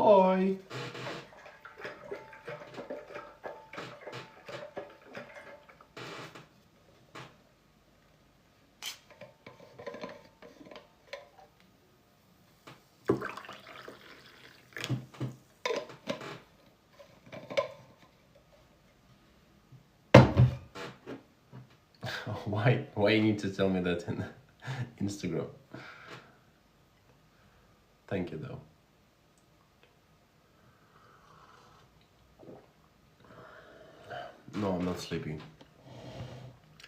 Hi. Why you need to tell me that in Instagram? Thank you though. No, I'm not sleepy.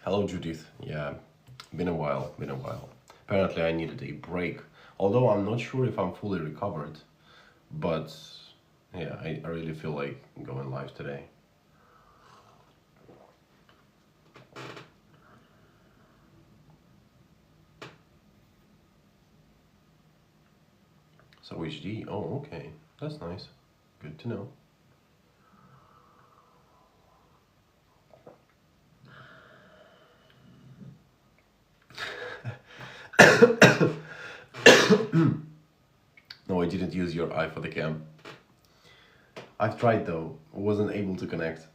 Hello, Judith. Yeah, been a while. Apparently, I needed a break. Although I'm not sure if I'm fully recovered, but yeah, I really feel like going live today. So HD. Oh, okay. That's nice. Good to know. No, I didn't use your eye for the cam. I've tried though. Wasn't able to connect.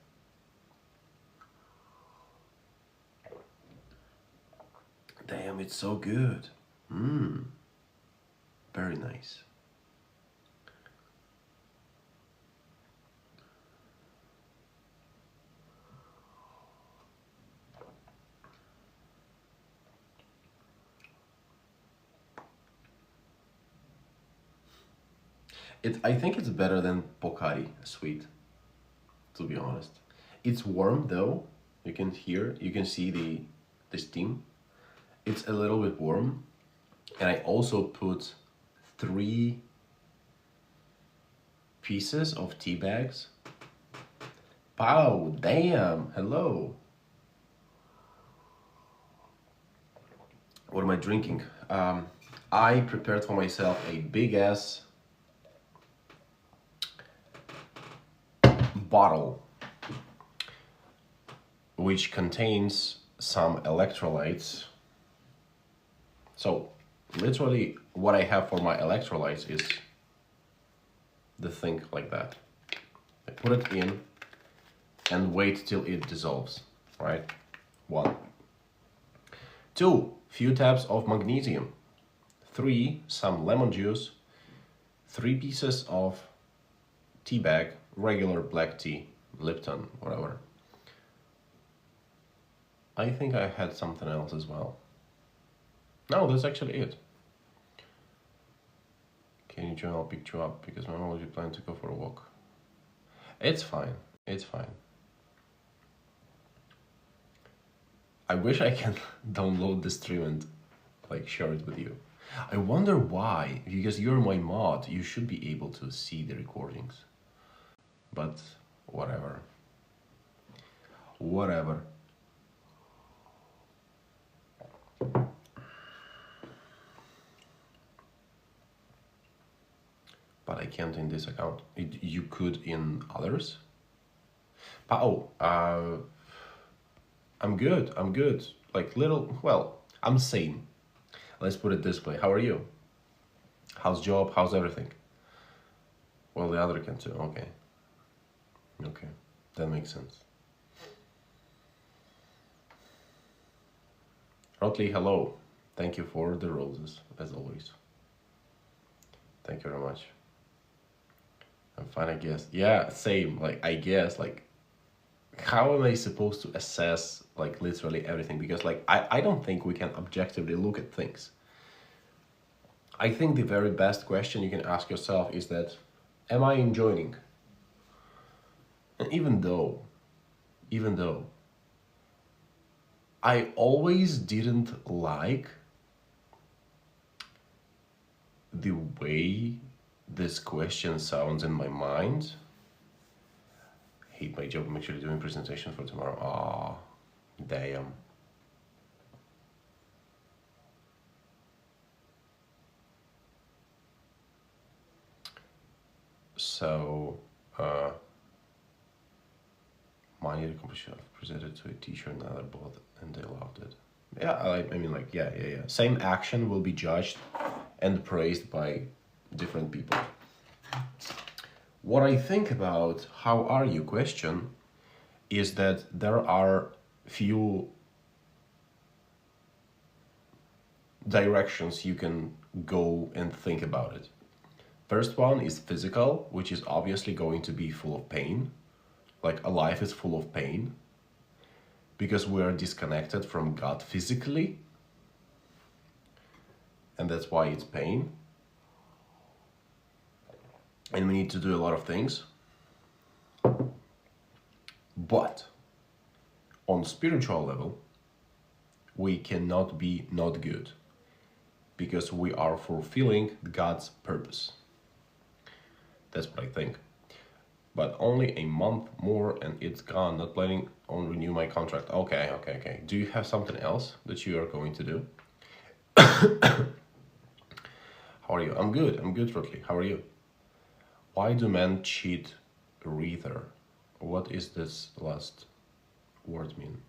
Damn, it's so good. Mmm. Very nice. I think it's better than Pocari sweet, to be honest. It's warm though. You can see the steam. It's a little bit warm. And I also put 3 pieces of tea bags. Wow, damn, hello. What am I drinking? I prepared for myself a big ass bottle which contains some electrolytes. So literally what I have for my electrolytes is the thing like that. I put it in and wait till it dissolves, right? 1. 2, few tabs of magnesium. 3, some lemon juice. 3 pieces of tea bag, regular black tea, Lipton, whatever. I think I had something else as well. No, that's actually it. Can you join? I'll pick you up because my mom already planned to go for a walk. It's fine. It's fine. I wish I can download the stream and like share it with you. I wonder why, because you're my mod, you should be able to see the recordings. But whatever. Whatever. But I can't in this account. You could in others. Oh, I'm good. Like little, well, I'm sane. Let's put it this way. How are you? How's job? How's everything? Well, the other can too. Okay. Okay, that makes sense. Rotley, hello. Thank you for the roses, as always. Thank you very much. I'm fine, I guess. Yeah, same. Like, I guess, like, how am I supposed to assess, like, literally everything? Because, like, I don't think we can objectively look at things. I think the very best question you can ask yourself is that, am I enjoying? And even though I always didn't like the way this question sounds in my mind. Hate my job, I'm actually doing presentation for tomorrow. Ah, damn. So, my composition presented to a teacher and another both, and they loved it. Yeah, I mean, like, yeah. Same action will be judged and praised by different people. What I think about how are you question is that there are few directions you can go and think about it. First one is physical, which is obviously going to be full of pain. Like a life is full of pain because we are disconnected from God physically, and that's why it's pain. And we need to do a lot of things. But on spiritual level, we cannot be not good because we are fulfilling God's purpose. That's what I think. But only a month more and it's gone. Not planning on renew my contract. Okay. Do you have something else that you are going to do? How are you? I'm good, Rutli. How are you? Why do men cheat Rether? What is this last word mean?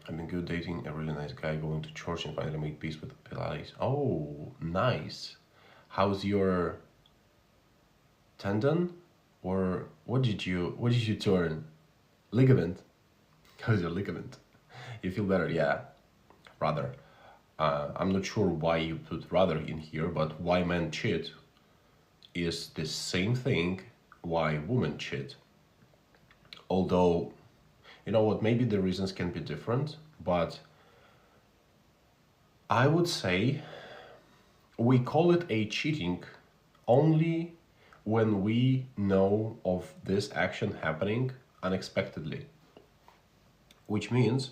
I've been good dating a really nice guy, going to church and finally made peace with Pilates. Oh, nice. How's your tendon? Or what did you turn? Ligament? How's your ligament? You feel better? Yeah, rather. I'm not sure why you put rather in here, but why men cheat is the same thing why women cheat. Although, you know what, maybe the reasons can be different, but I would say we call it a cheating only when we know of this action happening unexpectedly. Which means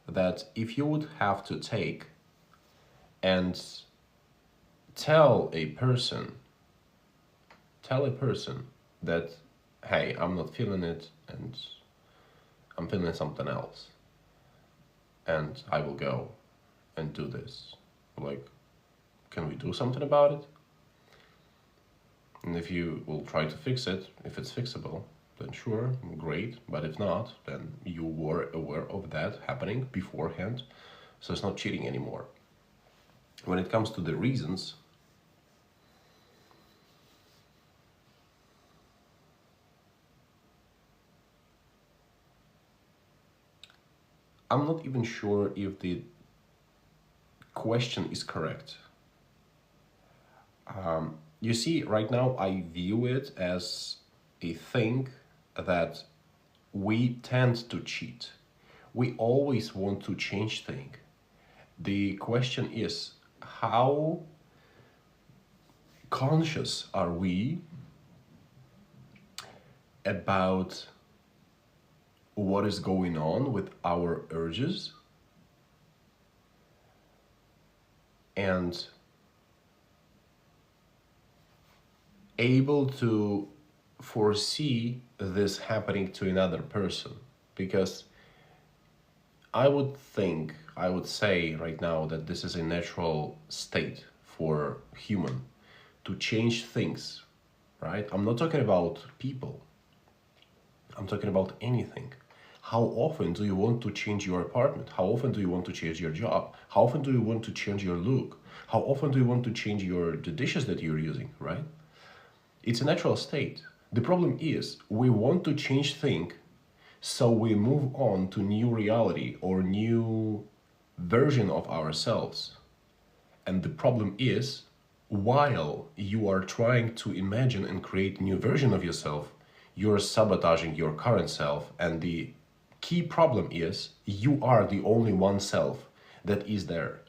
that if you would have to take and tell a person that, hey, I'm not feeling it and I'm feeling something else and I will go and do this. Like, can we do something about it? And if you will try to fix it, if it's fixable, then sure, great. But if not, then you were aware of that happening beforehand. So it's not cheating anymore. When it comes to the reasons, I'm not even sure if the question is correct. You see, right now I view it as a thing that we tend to cheat. We always want to change things. The question is, how conscious are we about what is going on with our urges and able to foresee this happening to another person? Because I would say right now that this is a natural state for human to change things, right? I'm not talking about people. I'm talking about anything. How often do you want to change your apartment? How often do you want to change your job? How often do you want to change your look? How often do you want to change the dishes that you're using, right? It's a natural state. The problem is we want to change things, so we move on to new reality or new version of ourselves. And the problem is, while you are trying to imagine and create new version of yourself, you're sabotaging your current self. And the key problem is you are the only one self that is there.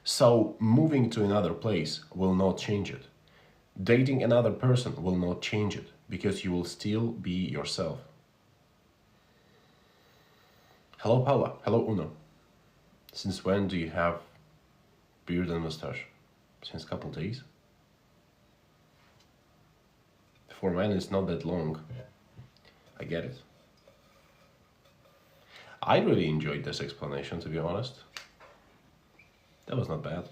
So moving to another place will not change it. Dating another person will not change it because you will still be yourself. Hello Paula, hello Uno. Since when do you have beard and mustache? Since a couple days. For men it's not that long. I get it. I really enjoyed this explanation, to be honest. That was not bad.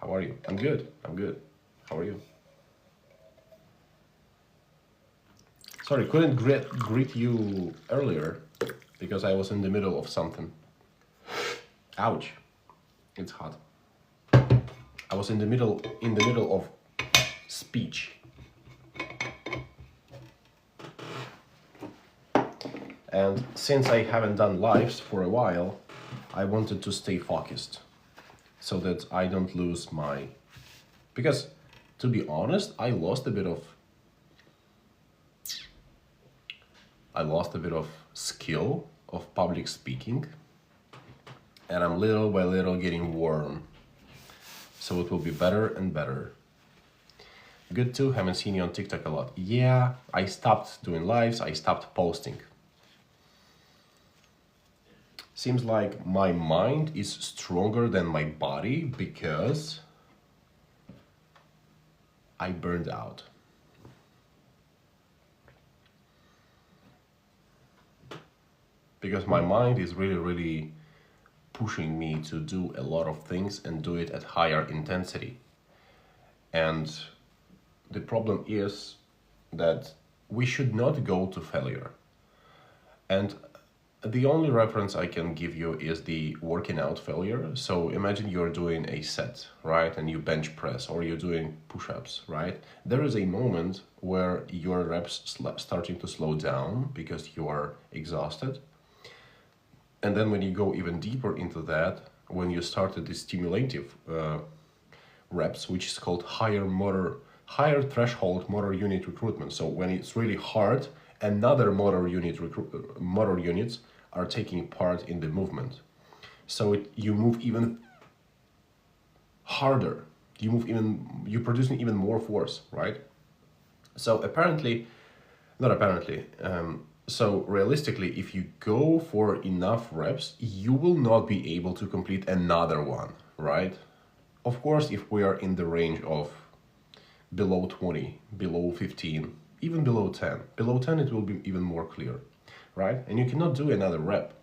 How are you? I'm good. I'm good. How are you? Sorry, couldn't greet you earlier because I was in the middle of something. Ouch. It's hot. I was in the middle of speech. And since I haven't done lives for a while, I wanted to stay focused so that I don't lose my... Because, to be honest, I lost a bit of skill of public speaking, and I'm little by little getting warm. So it will be better and better. Good too, haven't seen you on TikTok a lot. Yeah, I stopped doing lives, I stopped posting. Seems like my mind is stronger than my body because I burned out. Because my mind is really pushing me to do a lot of things and do it at higher intensity. And the problem is that we should not go to failure. And the only reference I can give you is the working out failure. So imagine you're doing a set, right? And you bench press or you're doing push-ups, right? There is a moment where your reps starting to slow down because you are exhausted. And then when you go even deeper into that, when you started the stimulative reps, which is called higher threshold motor unit recruitment. So when it's really hard, another motor units are taking part in the movement. So you move even harder. You're producing even more force, right? So so realistically, if you go for enough reps, you will not be able to complete another one, right? Of course, if we are in the range of below 20, below 15, even below 10. Below 10, it will be even more clear, right? And you cannot do another rep.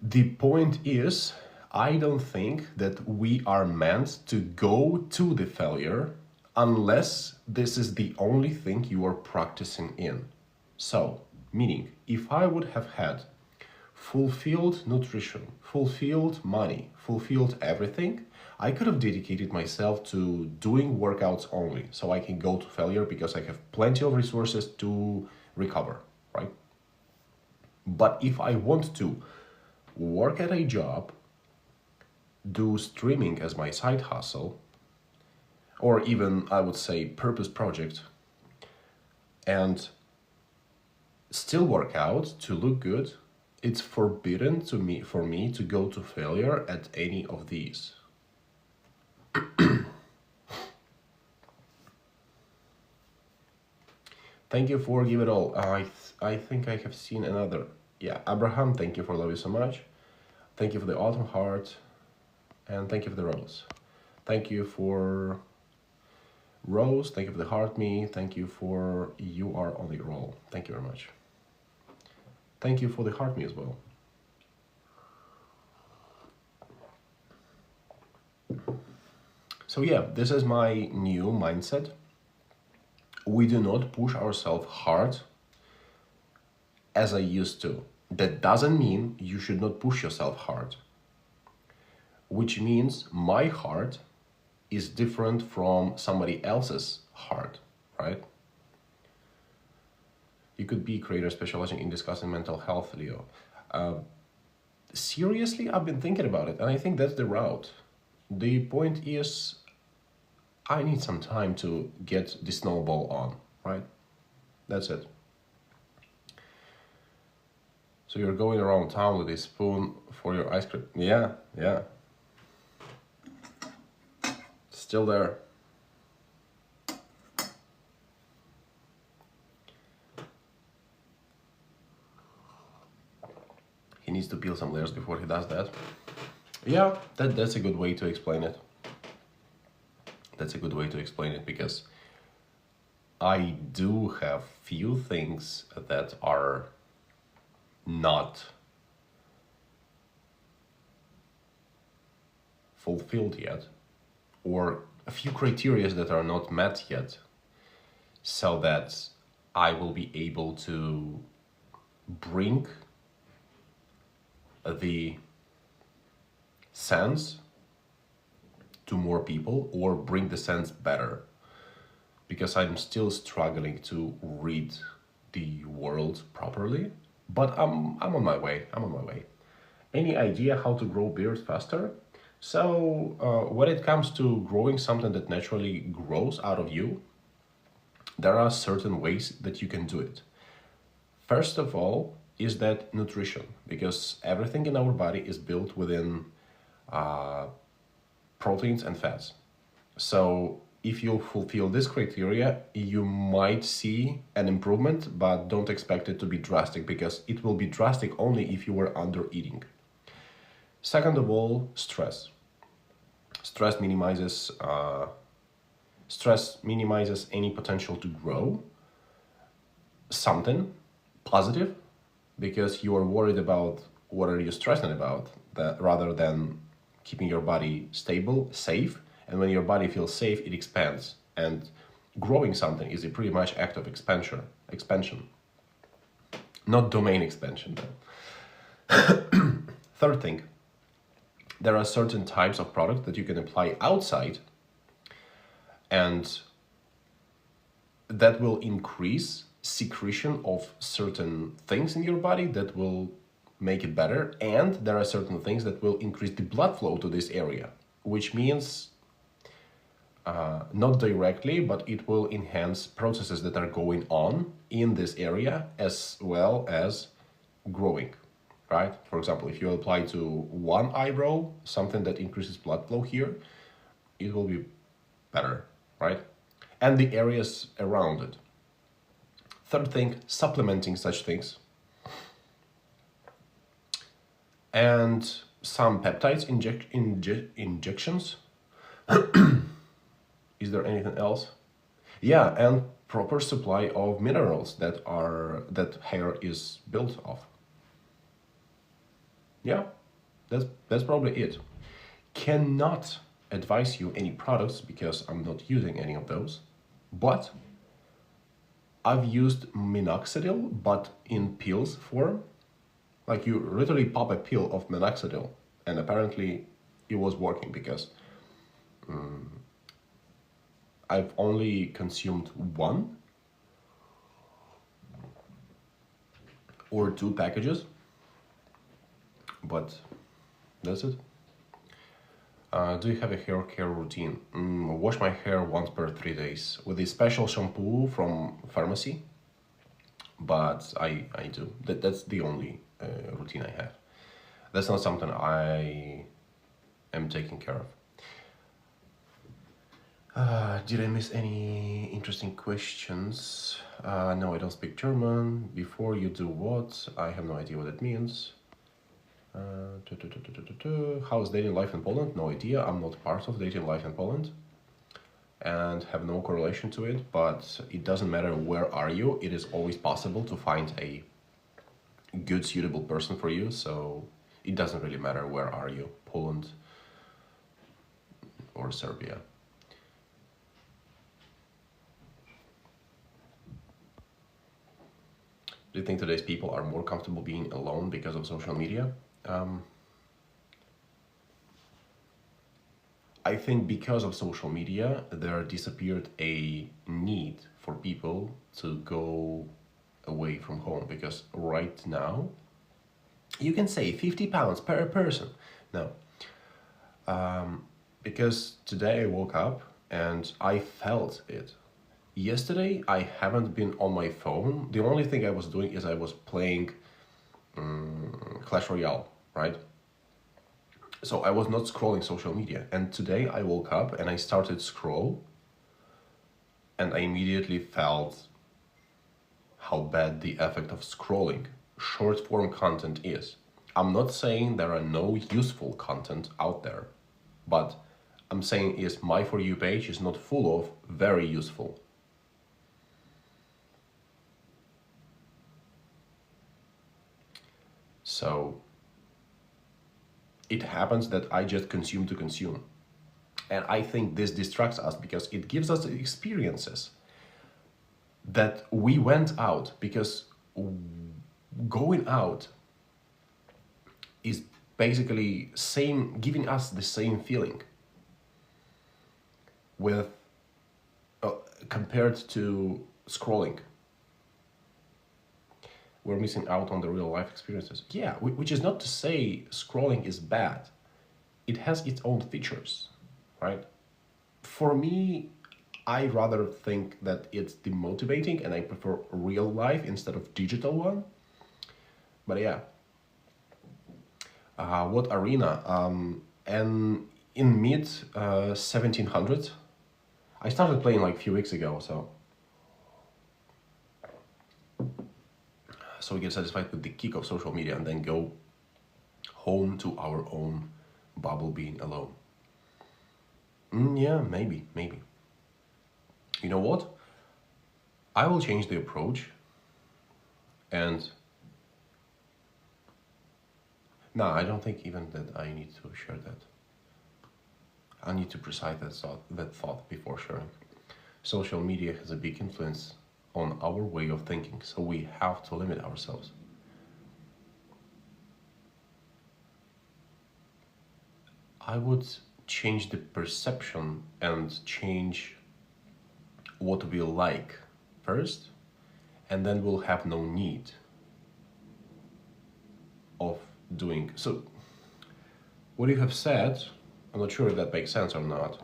The point is, I don't think that we are meant to go to the failure unless this is the only thing you are practicing in. So, meaning, if I would have had fulfilled nutrition, fulfilled money, fulfilled everything, I could have dedicated myself to doing workouts only, so I can go to failure because I have plenty of resources to recover, right? But if I want to work at a job, do streaming as my side hustle, or even, I would say, purpose project, and still work out to look good, it's forbidden for me to go to failure at any of these. Thank you for Give It All. I think I have seen another. Yeah, Abraham, thank you for Love You So Much. Thank you for the Autumn Heart. And thank you for the Rose. Thank you for Rose. Thank you for the Heart Me. Thank you for You Are on the Roll. Thank you very much. Thank you for the Heart Me as well. So yeah, this is my new mindset. We do not push ourselves hard as I used to. That doesn't mean you should not push yourself hard. Which means my heart is different from somebody else's heart, right? You could be a creator specializing in discussing mental health, Leo. Seriously, I've been thinking about it, and I think that's the route. The point is, I need some time to get the snowball on, right? That's it. So you're going around town with a spoon for your ice cream. Yeah. Still there. He needs to peel some layers before he does that. Yeah, that's a good way to explain it. That's a good way to explain it because I do have few things that are not fulfilled yet, or a few criteria that are not met yet, so that I will be able to bring the sense to more people or bring the sense better, because I'm still struggling to read the world properly, but I'm on my way. I'm on my way. Any idea how to grow beard faster? So when it comes to growing something that naturally grows out of you, there are certain ways that you can do it. First of all is that nutrition, because everything in our body is built within proteins and fats. So if you fulfill this criteria, you might see an improvement, but don't expect it to be drastic, because it will be drastic only if you were under eating. Second of all, stress. Stress minimizes any potential to grow something positive, because you are worried about what are you stressing about, that rather than keeping your body stable, safe. And when your body feels safe, it expands. And growing something is a pretty much act of expansion, not domain expansion though. Third thing, there are certain types of products that you can apply outside, and that will increase secretion of certain things in your body that will make it better. And there are certain things that will increase the blood flow to this area, which means not directly, but it will enhance processes that are going on in this area as well as growing, right? For example, if you apply to one eyebrow something that increases blood flow here, it will be better, right? And the areas around it. Third thing, supplementing such things. And some peptides injections. Is there anything else? Yeah, and proper supply of minerals that hair is built of. Yeah, that's probably it. Cannot advise you any products because I'm not using any of those, but I've used minoxidil, but in pills form. Like you literally pop a pill of minoxidil, and apparently it was working, because I've only consumed 1 or 2 packages, but that's it. Do you have a hair care routine? Wash my hair once per 3 days with a special shampoo from pharmacy, but I do. That's the only routine I have. That's not something I am taking care of. Did I miss any interesting questions? No, I don't speak German. Before you do what? I have no idea what it means. How is dating life in Poland? No idea. I'm not part of dating life in Poland and have no correlation to it, but it doesn't matter where are you. It is always possible to find a good, suitable person for you. So it doesn't really matter where are you, Poland or Serbia. Do you think today's people are more comfortable being alone because of social media? I think because of social media, there disappeared a need for people to go away from home, because right now you can say £50 per person. No, because today I woke up and I felt it. Yesterday I haven't been on my phone. The only thing I was doing is I was playing Clash Royale, right? So I was not scrolling social media. And today I woke up and I started scroll, and I immediately felt how bad the effect of scrolling short form content is. I'm not saying there are no useful content out there, but I'm saying is my For You page is not full of very useful. So it happens that I just consume to consume. And I think this distracts us because it gives us experiences that we went out, because going out is basically same, giving us the same feeling with compared to scrolling. We're missing out on the real life experiences. Yeah, which is not to say scrolling is bad. It has its own features, right? For me, I rather think that it's demotivating and I prefer real life instead of digital one. But yeah, what arena? And in mid 1700s, I started playing like a few weeks ago, so we get satisfied with the kick of social media and then go home to our own bubble being alone. Yeah, maybe. You know what? I will change the approach and no, I don't think even that I need to share that. I need to precise that thought before sharing. Social media has a big influence on our way of thinking, so we have to limit ourselves. I would change the perception and change what we like first, and then we'll have no need of doing so. What you have said, I'm not sure if that makes sense or not,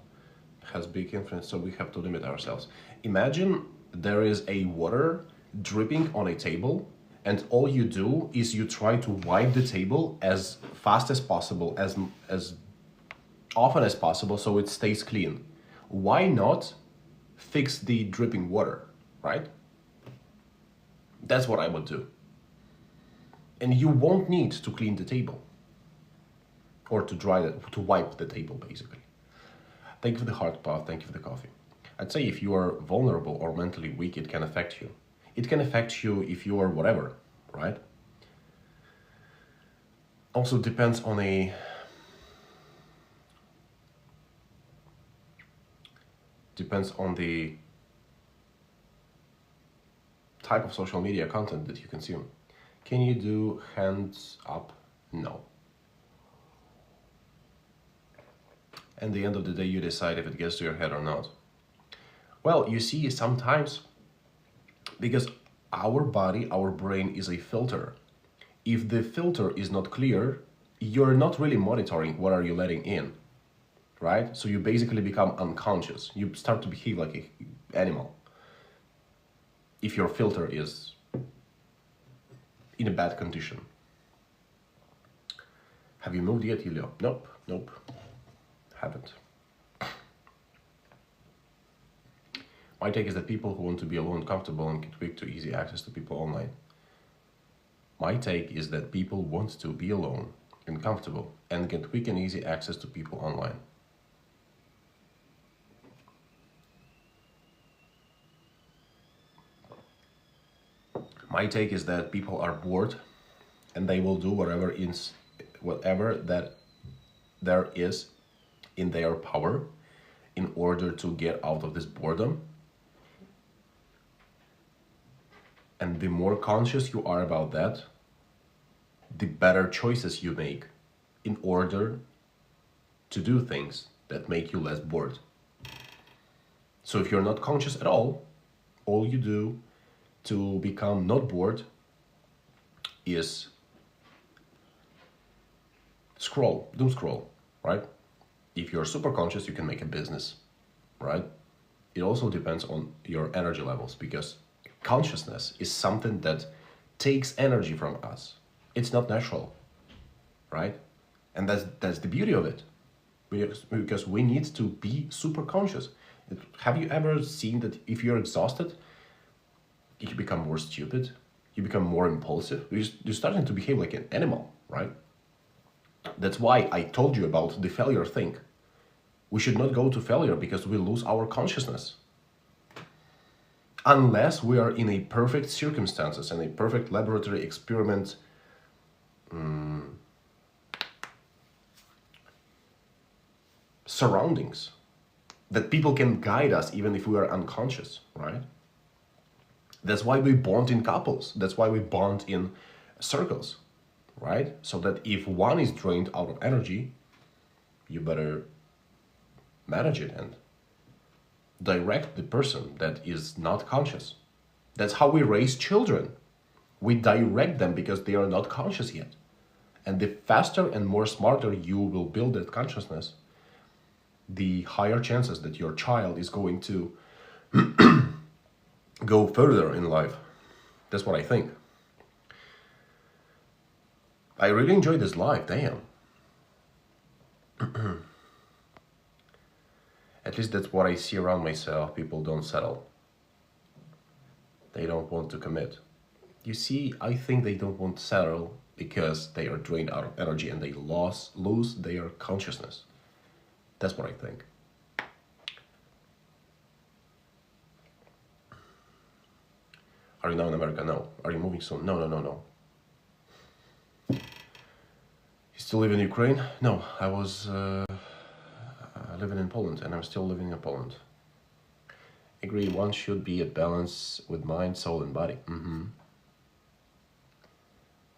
has big influence, so we have to limit ourselves. Imagine there is a water dripping on a table, and all you do is you try to wipe the table as fast as possible, as often as possible, so it stays clean. Why not fix the dripping water, right? That's what I would do. And you won't need to clean the table or to wipe the table, basically. Thank you for the heart path, thank you for the coffee. I'd say if you are vulnerable or mentally weak, it can affect you. It can affect you if you are whatever, right? Also depends on the type of social media content that you consume. Can you do hands up? No. And at the end of the day, you decide if it gets to your head or not. Well, you see, sometimes, because our body, our brain is a filter. If the filter is not clear, you're not really monitoring what are you letting in, right? So you basically become unconscious. You start to behave like an animal. If your filter is in a bad condition. Have you moved yet, Ilya? Nope. Haven't. My take is that people who want to be alone, comfortable, and get quick to easy access to people online. My take is that people want to be alone and comfortable and get quick and easy access to people online. My take is that people are bored and they will do whatever that there is in their power in order to get out of this boredom. And the more conscious you are about that, the better choices you make in order to do things that make you less bored. So if you're not conscious at all you do to become not bored is doom scroll, right? If you're super conscious, you can make a business, right? It also depends on your energy levels, because consciousness is something that takes energy from us. It's not natural, right? And that's the beauty of it, because we need to be super conscious. Have you ever seen that if you're exhausted, you become more stupid, you become more impulsive, you're starting to behave like an animal, right? That's why I told you about the failure thing. We should not go to failure because we lose our consciousness. Unless we are in a perfect circumstances and a perfect laboratory experiment surroundings, that people can guide us even if we are unconscious, right? That's why we bond in couples. That's why we bond in circles, right? So that if one is drained out of energy, you better manage it and direct the person that is not conscious. That's how we raise children. We direct them because they are not conscious yet. And the faster and more smarter you will build that consciousness, the higher chances that your child is going to go further in life. That's what I think. I really enjoy this life, damn. At least that's what I see around myself. People don't settle. They don't want to commit. You see, I think they don't want to settle because they are drained out of energy and they lose their consciousness. That's what I think. Are you now in America? No. Are you moving soon? No. You still live in Ukraine? No, I was living in Poland and I'm still living in Poland. Agree, one should be at balance with mind, soul and body.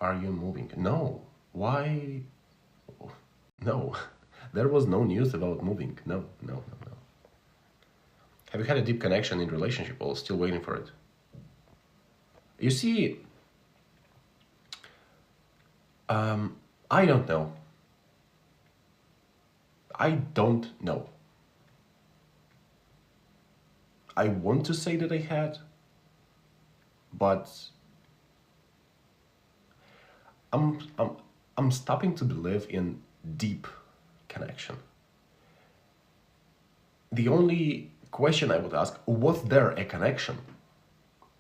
Are you moving? No. Why? No. There was no news about moving. No. Have you had a deep connection in relationship or still waiting for it? You see, I don't know. I don't know. I want to say that I had, but I'm stopping to believe in deep connection. The only question I would ask, was there a connection?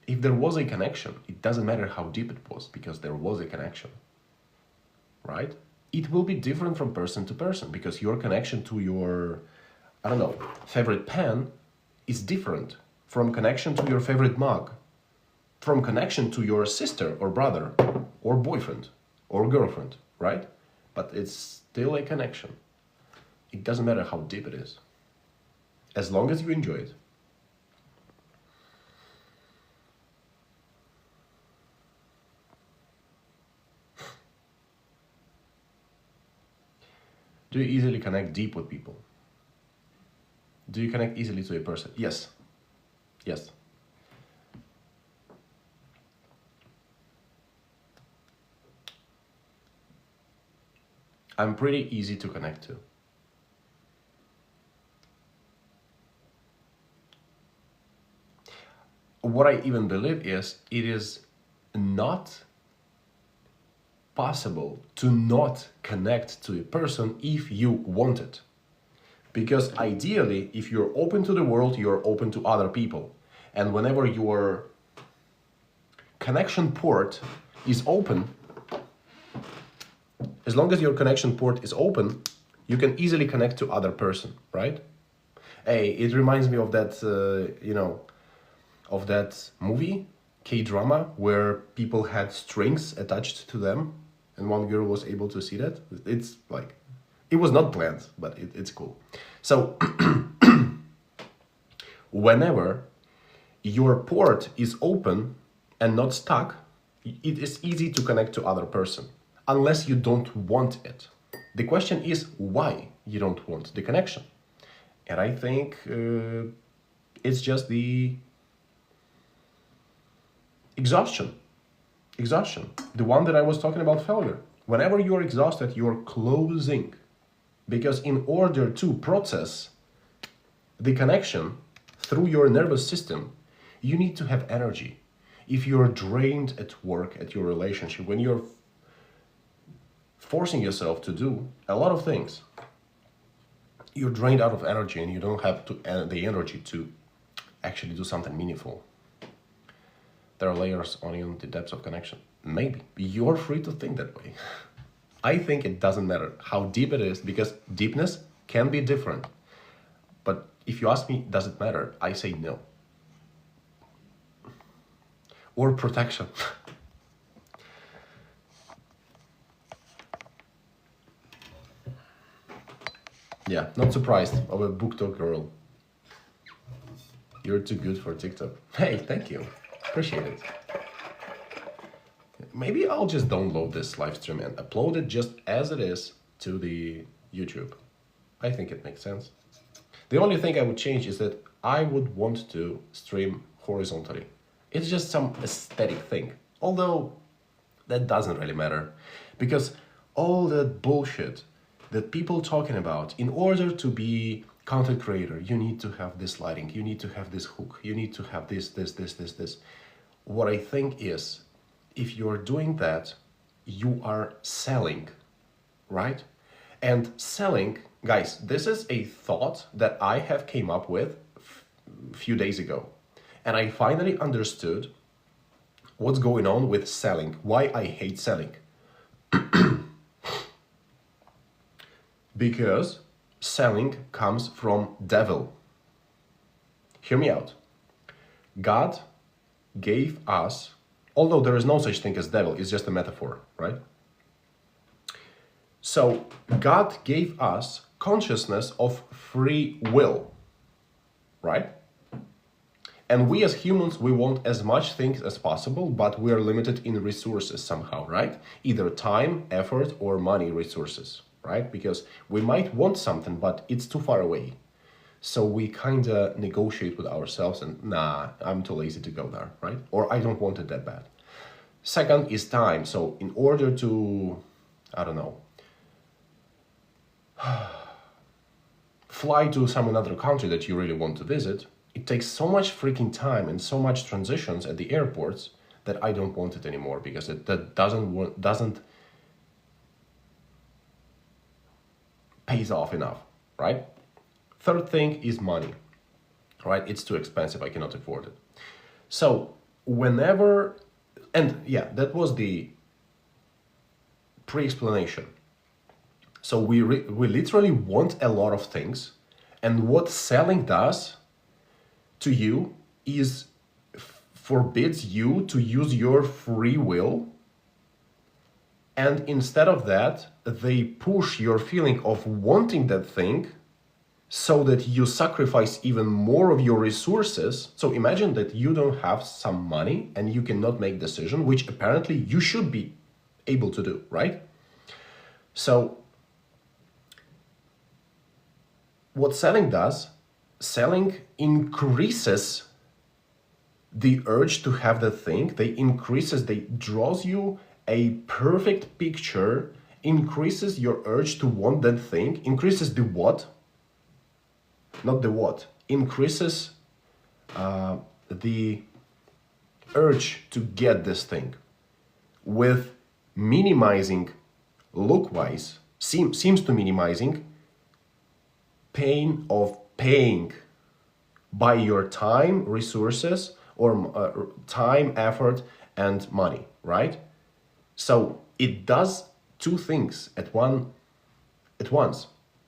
If there was a connection, it doesn't matter how deep it was, because there was a connection, right? It will be different from person to person, because your connection to your, I don't know, favorite pen is different from connection to your favorite mug, from connection to your sister or brother or boyfriend or girlfriend, right? But it's still a connection. It doesn't matter how deep it is, as long as you enjoy it. Do you easily connect deep with people? Do you connect easily to a person? Yes. Yes. I'm pretty easy to connect to. What I even believe is, it is not possible to not connect to a person if you want it. Because ideally, if you're open to the world, you're open to other people. And whenever your connection port is open, as long as your connection port is open, you can easily connect to other person, right? Hey, it reminds me of that, of that movie, K-drama, where people had strings attached to them and one girl was able to see that. It's like, it was not planned, but it's cool. So whenever your port is open and not stuck, it is easy to connect to other person, unless you don't want it. The question is why you don't want the connection. And I think it's just the exhaustion. The one that I was talking about, failure. Whenever you're exhausted, you're closing. Because in order to process the connection through your nervous system, you need to have energy. If you're drained at work, at your relationship, when you're forcing yourself to do a lot of things, you're drained out of energy and you don't have the energy to actually do something meaningful. There are layers only on the depths of connection. Maybe. You're free to think that way. I think it doesn't matter how deep it is, because deepness can be different. But if you ask me, does it matter? I say no. Or protection. Yeah, not surprised of a BookTok girl. You're too good for TikTok. Hey, thank you. Appreciate it. Maybe I'll just download this live stream and upload it just as it is to the YouTube. I think it makes sense. The only thing I would change is that I would want to stream horizontally. It's just some aesthetic thing. Although that doesn't really matter, because all that bullshit that people talking about, in order to be content creator, you need to have this lighting, you need to have this hook, you need to have this. What I think is, if you're doing that, you are selling, right? And selling, guys, this is a thought that I have came up with a few days ago. And I finally understood what's going on with selling, why I hate selling. Because selling comes from devil. Hear me out. God gave us, although there is no such thing as devil, it's just a metaphor, right? So God gave us consciousness of free will, right? And we as humans, we want as much things as possible, but we are limited in resources somehow, right? Either time, effort, or money resources, right? Because we might want something, but it's too far away. So we kind of negotiate with ourselves and, nah, I'm too lazy to go there, right? Or I don't want it that bad. Second is time. So in order to, I don't know, fly to some another country that you really want to visit, it takes so much freaking time and so much transitions at the airports that I don't want it anymore, because that doesn't pays off enough, right? Third thing is money, right? It's too expensive, I cannot afford it. So whenever, and yeah, that was the pre-explanation. So we literally want a lot of things, and what selling does to you is forbids you to use your free will, and instead of that, they push your feeling of wanting that thing so that you sacrifice even more of your resources. So imagine that you don't have some money and you cannot make decision, which apparently you should be able to do, right? So what selling does, selling increases the urge to have the thing. They draws you a perfect picture, increases your urge to want that thing, increases the what, not the what, increases the urge to get this thing, with minimizing, look-wise, seems to minimizing pain of paying by your time, resources, or time, effort, and money, right? So it does two things at once.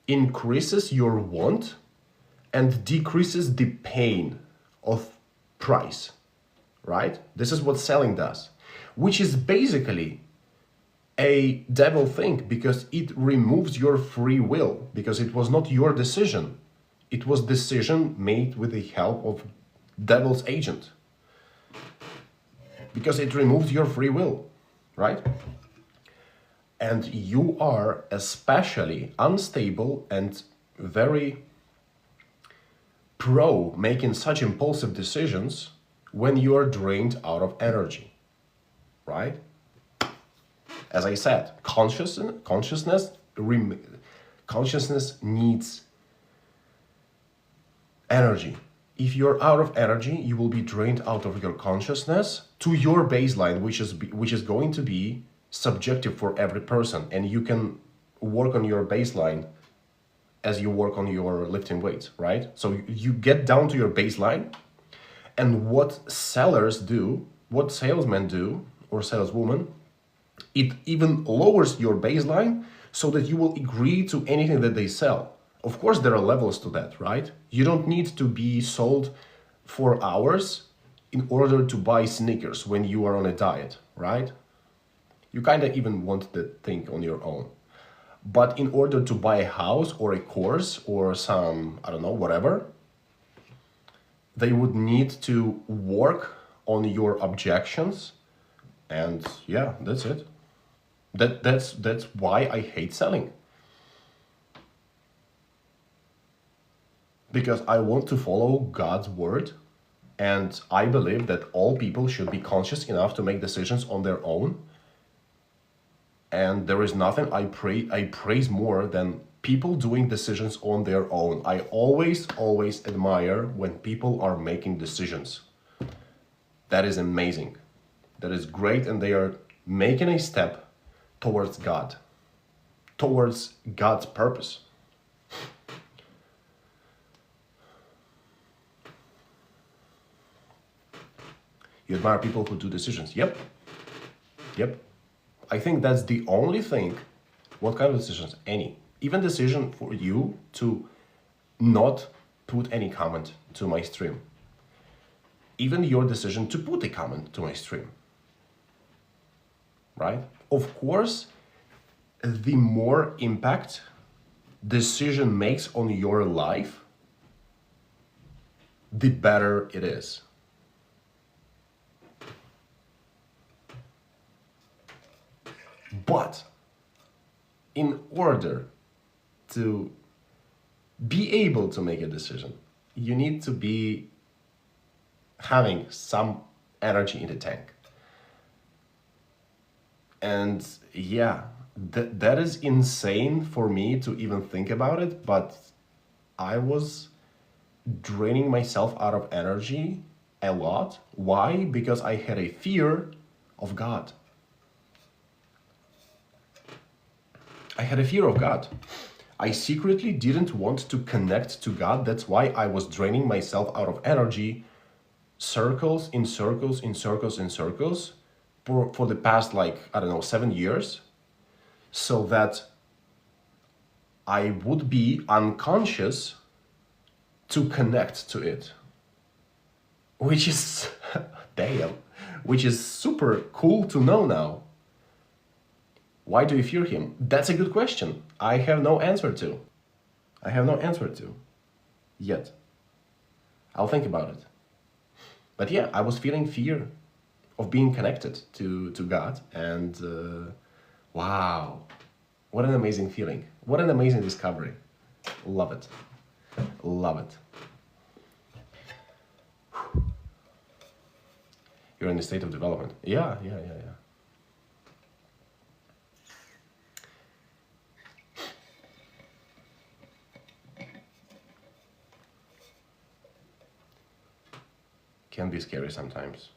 Increases your want and decreases the pain of price, right? This is what selling does, which is basically a devil thing, because it removes your free will, because it was not your decision. It was decision made with the help of devil's agent, because it removes your free will, right? And you are especially unstable and very pro making such impulsive decisions when you are drained out of energy, right? As I said, consciousness needs energy. If you're out of energy, you will be drained out of your consciousness to your baseline, which is going to be subjective for every person, and you can work on your baseline as you work on your lifting weights, right? So you get down to your baseline, and what sellers do, what salesmen do, or saleswoman, it even lowers your baseline so that you will agree to anything that they sell. Of course, there are levels to that, right? You don't need to be sold for hours in order to buy Snickers when you are on a diet, right? You kind of even want the thing on your own. But in order to buy a house or a course or some, I don't know, whatever, they would need to work on your objections. And yeah, that's it. That's why I hate selling. Because I want to follow God's word, and I believe that all people should be conscious enough to make decisions on their own. And there is nothing I praise more than people doing decisions on their own. I always admire when people are making decisions. That is amazing. That is great, and they are making a step towards God, towards God's purpose. You admire people who do decisions. Yep. I think that's the only thing. What kind of decisions? Any. Even decision for you to not put any comment to my stream. Even your decision to put a comment to my stream. Right? Of course, the more impact decision makes on your life, the better it is. But in order to be able to make a decision, you need to be having some energy in the tank. And yeah, that is insane for me to even think about it, but I was draining myself out of energy a lot. Why? Because I had a fear of God. I had a fear of God. I secretly didn't want to connect to God. That's why I was draining myself out of energy, circles in circles in circles in circles for the past, like, I don't know, 7 years, so that I would be unconscious to connect to it. Which is, damn, which is super cool to know now. Why do you fear him? That's a good question. I have no answer to. Yet. I'll think about it. But yeah, I was feeling fear of being connected to God, and wow, what an amazing feeling. What an amazing discovery. Love it. You're in the state of development. Yeah. Can be scary sometimes.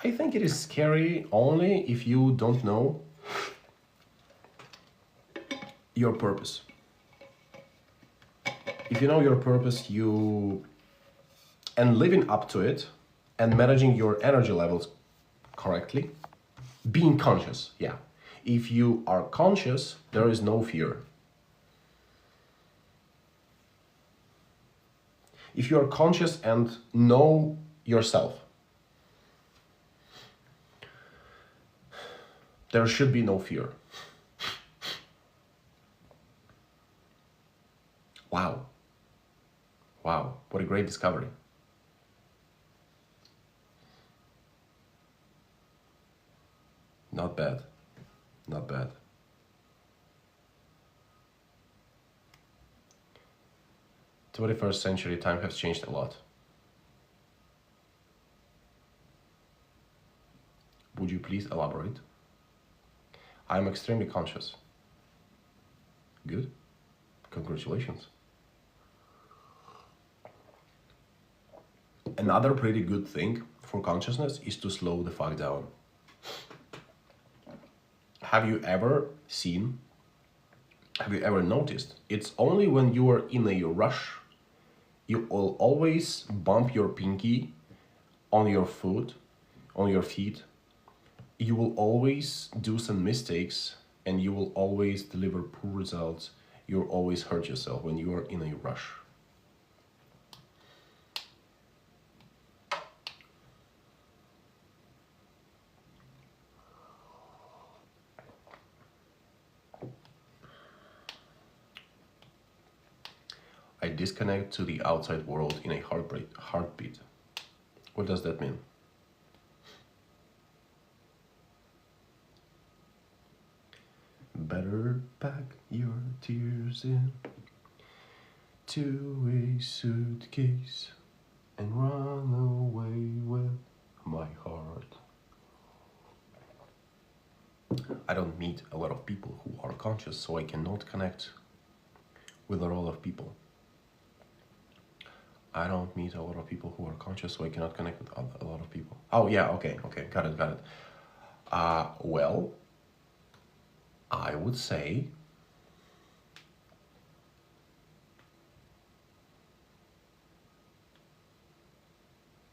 I think it is scary only if you don't know your purpose. If you know your purpose, and living up to it, and managing your energy levels correctly, being conscious, yeah. If you are conscious, there is no fear. If you are conscious and know yourself, there should be no fear. Wow, what a great discovery. Not bad. 21st century time has changed a lot. Would you please elaborate? I'm extremely conscious. Good. Congratulations. Another pretty good thing for consciousness is to slow the fuck down. Have you ever noticed? It's only when you are in a rush, you will always bump your pinky on your foot, on your feet. You will always do some mistakes, and you will always deliver poor results. You'll always hurt yourself when you are in a rush. I disconnect to the outside world in a heartbeat. What does that mean? Better pack your tears in to a suitcase and run away with my heart. I don't meet a lot of people who are conscious, so I cannot connect with a lot of people. I don't meet a lot of people who are conscious, so I cannot connect with a lot of people. Oh yeah, okay, got it. Well, I would say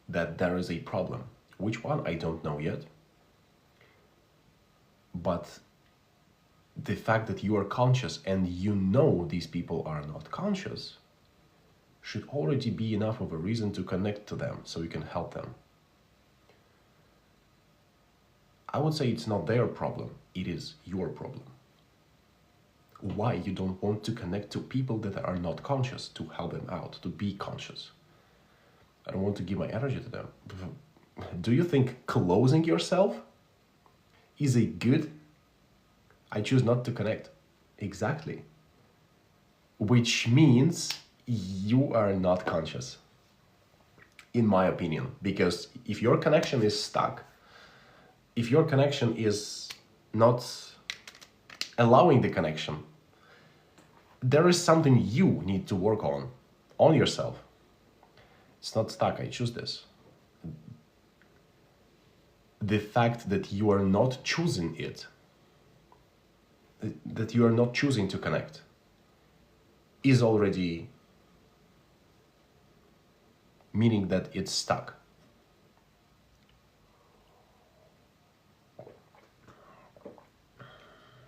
that there is a problem. Which one, I don't know yet. But the fact that you are conscious and you know these people are not conscious should already be enough of a reason to connect to them so you can help them. I would say it's not their problem, it is your problem. Why you don't want to connect to people that are not conscious, to help them out, to be conscious? I don't want to give my energy to them. Do you think closing yourself is a good? I choose not to connect. Exactly. Which means you are not conscious, in my opinion. Because if your connection is stuck, if your connection is not allowing the connection, there is something you need to work on yourself. It's not stuck, I choose this. The fact that you are not choosing it, that you are not choosing to connect, is already meaning that it's stuck.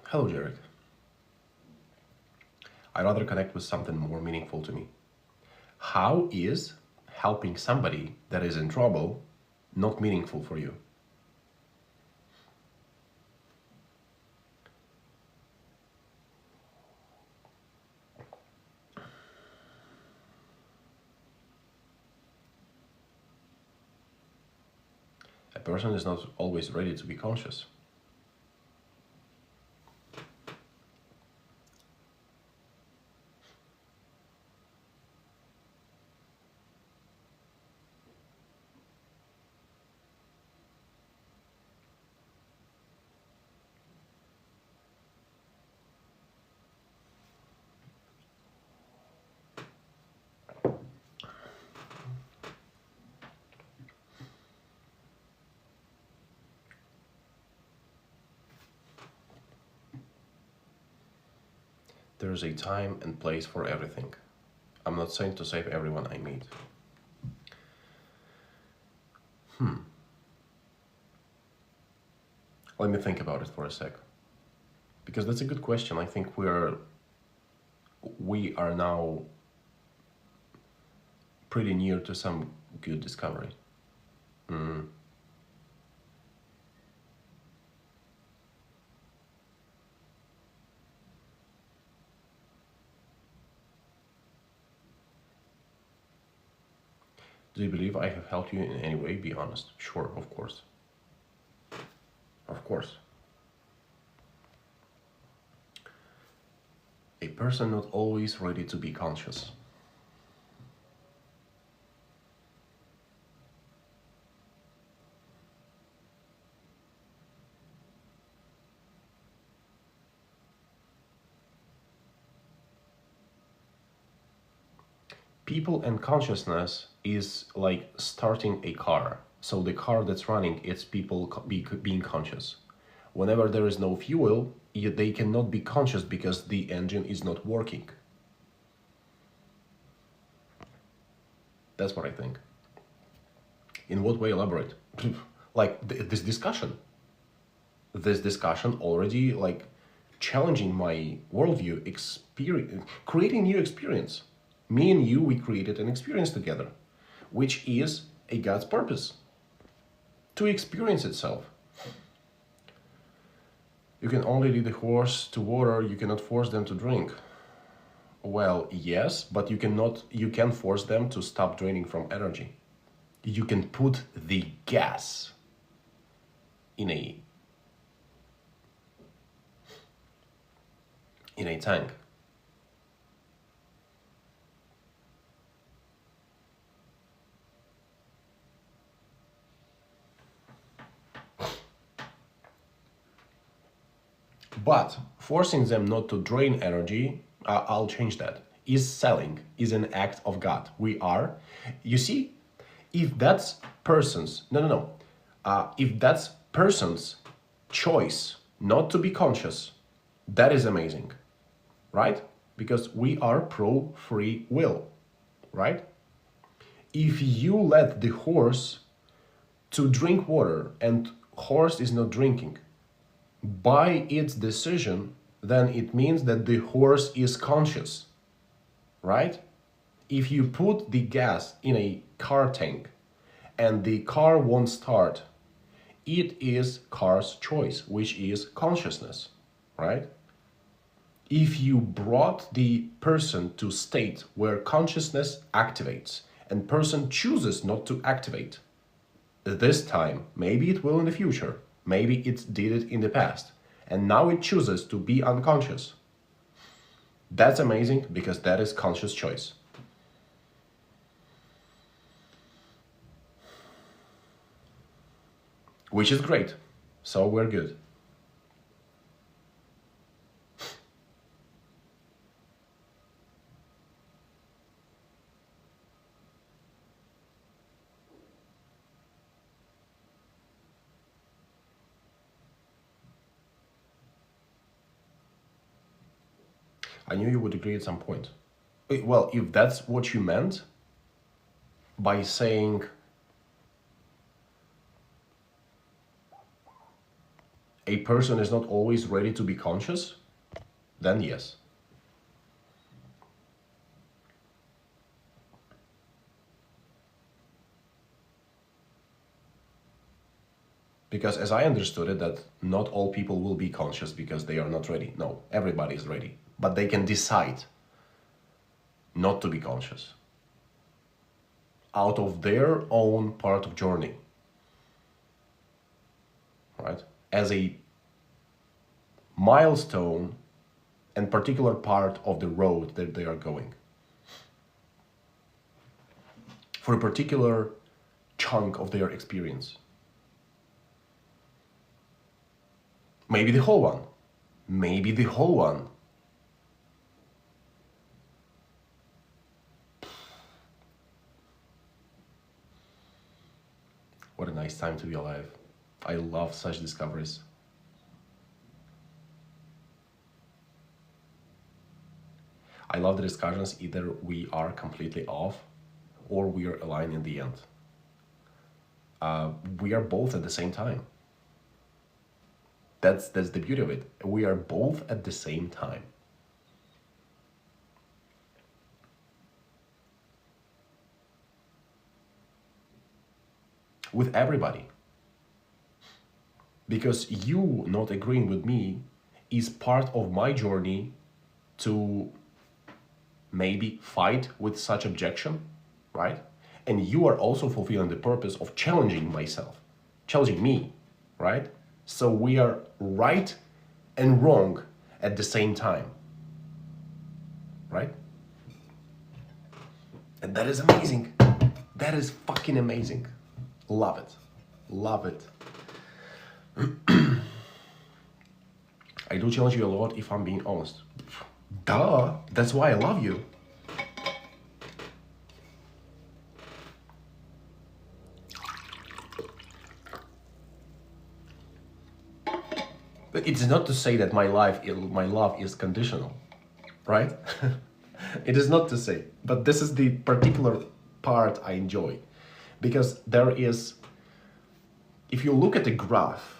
Hello, Jared. I'd rather connect with something more meaningful to me. How is helping somebody that is in trouble not meaningful for you? A person is not always ready to be conscious. There's a time and place for everything. I'm not saying to save everyone I meet. Let me think about it for a sec. Because that's a good question. I think we are now pretty near to some good discovery. Do you believe I have helped you in any way? Be honest. Sure, of course. Of course. A person not always ready to be conscious. People and consciousness is like starting a car. So the car that's running, it's people being conscious. Whenever there is no fuel, they cannot be conscious because the engine is not working. That's what I think. In what way? Elaborate. Like this discussion already like challenging my worldview, experience, creating new experience. Me and you, we created an experience together, which is a God's purpose, to experience itself. You can only lead the horse to water, you cannot force them to drink. Well, yes, but you can force them to stop draining from energy. You can put the gas in a tank. But forcing them not to drain energy, I'll change that. Is selling, is an act of God. We are. You see, if that's person's, no. If that's person's choice not to be conscious, that is amazing, right? Because we are pro free will, right? If you let the horse to drink water and horse is not drinking, by its decision, then it means that the horse is conscious, right? If you put the gas in a car tank and the car won't start, it is car's choice, which is consciousness, right? If you brought the person to state where consciousness activates and person chooses not to activate, this time, maybe it will in the future, maybe it did it in the past, and now it chooses to be unconscious. That's amazing because that is conscious choice. Which is great. So we're good. I knew you would agree at some point. Well, if that's what you meant by saying a person is not always ready to be conscious, then yes. Because as I understood it, that not all people will be conscious because they are not ready. No, everybody is ready. But they can decide not to be conscious out of their own part of journey, right? As a milestone and particular part of the road that they are going. For a particular chunk of their experience. Maybe the whole one. Maybe the whole one. What a nice time to be alive. I love such discoveries. I love the discussions, either we are completely off or we are aligned in the end. We are both at the same time. That's the beauty of it. We are both at the same time. With everybody. Because you not agreeing with me is part of my journey to maybe fight with such objection, right? And you are also fulfilling the purpose of challenging myself, challenging me, right? So we are right and wrong at the same time, right? And that is amazing. That is fucking amazing. Love it. Love it. I do challenge you a lot if I'm being honest. Duh, that's why I love you. But it's not to say that my love is conditional, right? It is not to say, but this is the particular part I enjoy. Because there is, if you look at the graph,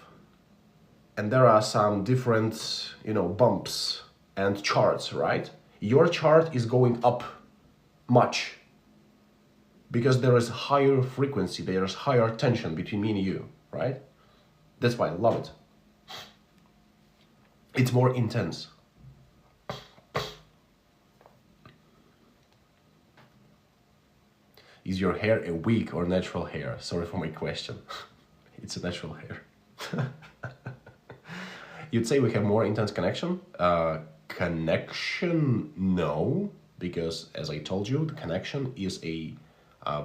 and there are some different, bumps and charts, right? Your chart is going up much because there is higher frequency, there is higher tension between me and you, right? That's why I love it. It's more intense. Is your hair a wig or natural hair? Sorry for my question. It's a natural hair. You'd say we have more intense connection? Connection, no, because as I told you, the connection is a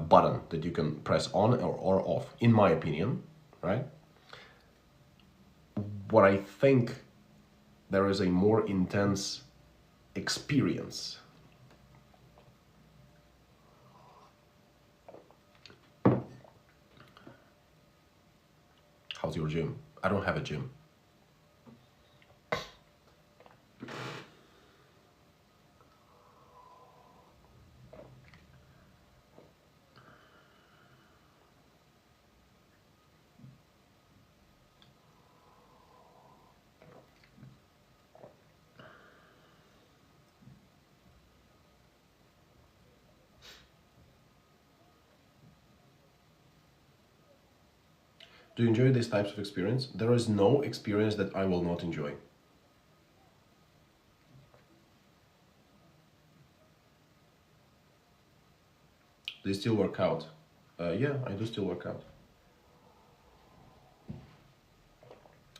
button that you can press on or off, in my opinion, right? What I think, there is a more intense experience. How's your gym? I don't have a gym. Do you enjoy these types of experience? There is no experience that I will not enjoy. Do you still work out? Yeah, I do still work out.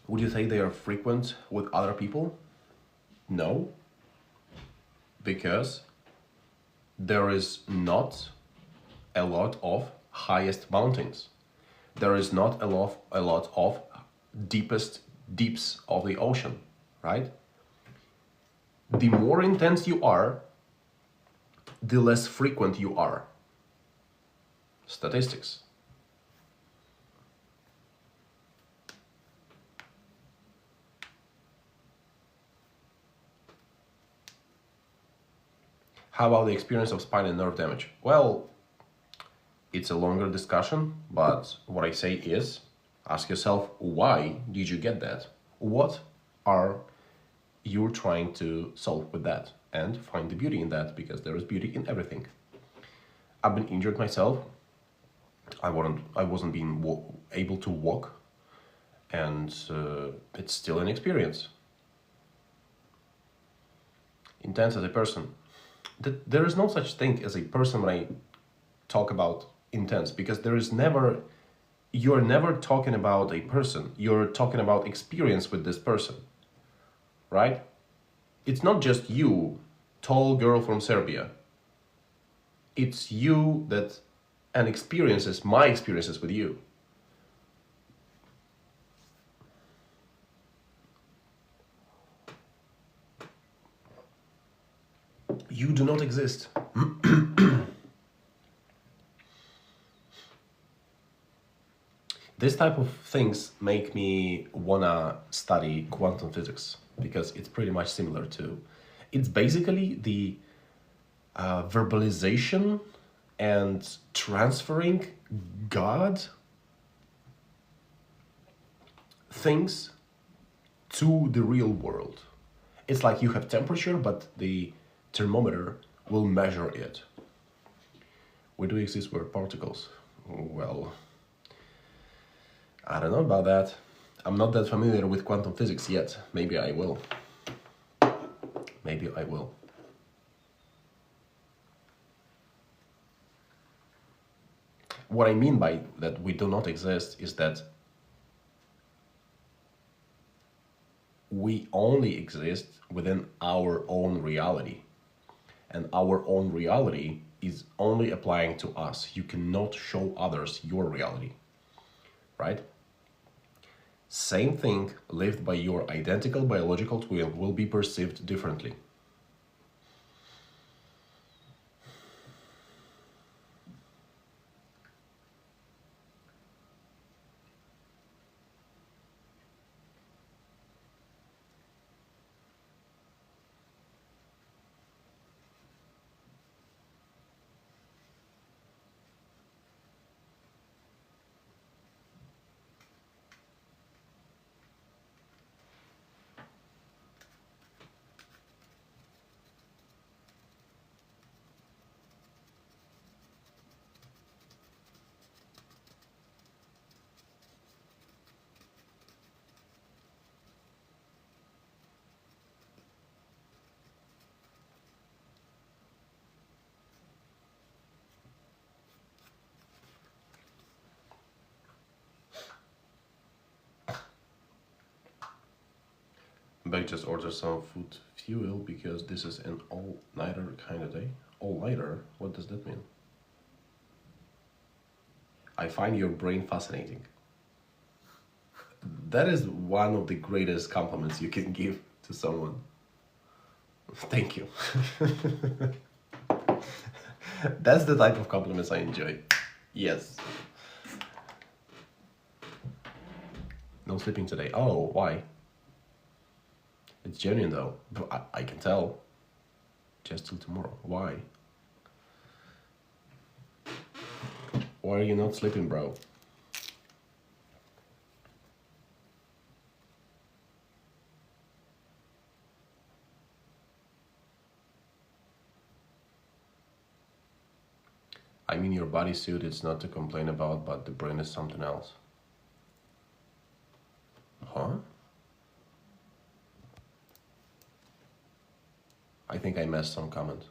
Would you say they are frequent with other people? No, because there is not a lot of highest mountains. There is not a lot of deepest deeps of the ocean, right? The more intense you are, the less frequent you are. Statistics. How about the experience of spine and nerve damage? Well, it's a longer discussion, but what I say is, ask yourself, why did you get that? What are you trying to solve with that? And find the beauty in that, because there is beauty in everything. I've been injured myself. I wasn't being able to walk, and it's still an experience. Intense as a person. There is no such thing as a person when I talk about intense, because you're never talking about a person, you're talking about experience with this person, right? It's not just you, tall girl from Serbia. It's you that, and my experiences with you. You do not exist. This type of things make me wanna study quantum physics, because it's pretty much similar to, it's basically the verbalization and transferring God things to the real world. It's like you have temperature, but the thermometer will measure it. Where do exist word particles? Well, I don't know about that. I'm not that familiar with quantum physics yet. Maybe I will. Maybe I will. What I mean by that we do not exist is that we only exist within our own reality. And our own reality is only applying to us. You cannot show others your reality, right? Same thing lived by your identical biological twin will be perceived differently. Back just order some food fuel because this is an all-nighter kind of day. All-nighter? What does that mean? I find your brain fascinating. That is one of the greatest compliments you can give to someone. Thank you. That's the type of compliments I enjoy. Yes. No sleeping today. Oh, why? It's genuine though. But I can tell. Just till tomorrow. Why? Why are you not sleeping, bro? I mean, your bodysuit is not to complain about, but the brain is something else. Huh? I think I missed some comment.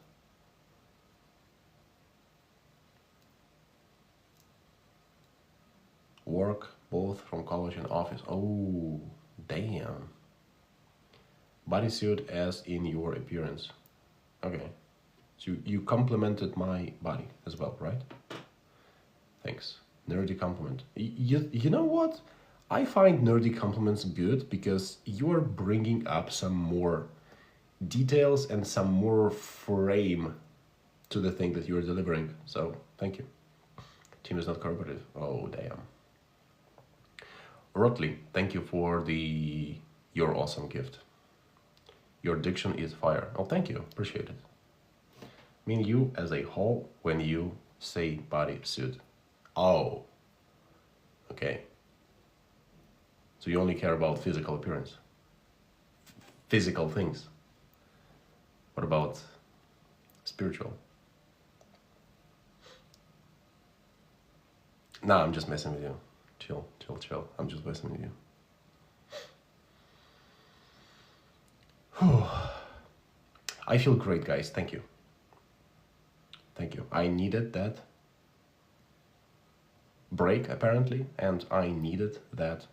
Work both from college and office. Oh, damn. Bodysuit as in your appearance. Okay. So you complimented my body as well, right? Thanks. Nerdy compliment. You know what? I find nerdy compliments good because you are bringing up some more details and some more frame to the thing that you're delivering. So thank you. Team is not cooperative. Oh, damn. Rotley, thank you for your awesome gift. Your diction is fire. Oh, thank you. Appreciate it. I mean you as a whole when you say bodysuit. Oh. Okay. So you only care about physical appearance. Physical things. What about spiritual? Nah, I'm just messing with you. Chill, chill, chill. I'm just messing with you. I feel great, guys. Thank you. Thank you. I needed that break, apparently, and I needed that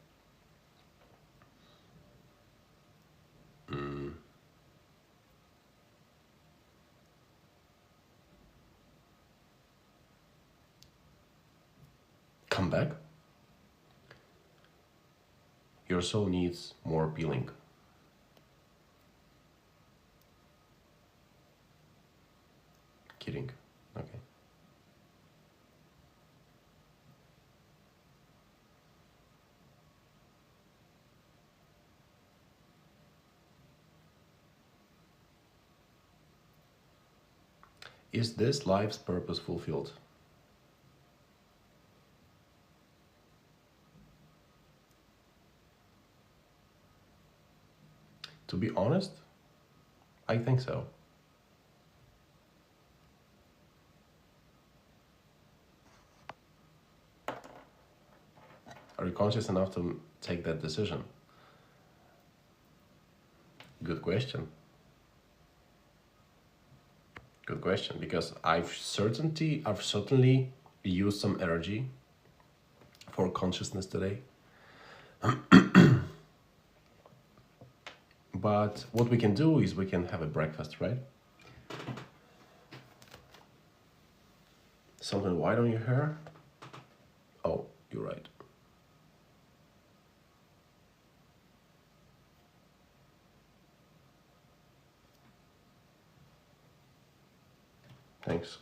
comeback. Your soul needs more peeling. Kidding. Okay. Is this life's purpose fulfilled? To be honest, I think so. Are you conscious enough to take that decision? Good question. Good question, because I've certainly used some energy for consciousness today. But what we can do is we can have a breakfast, right? Something white on your hair? Oh, you're right. Thanks.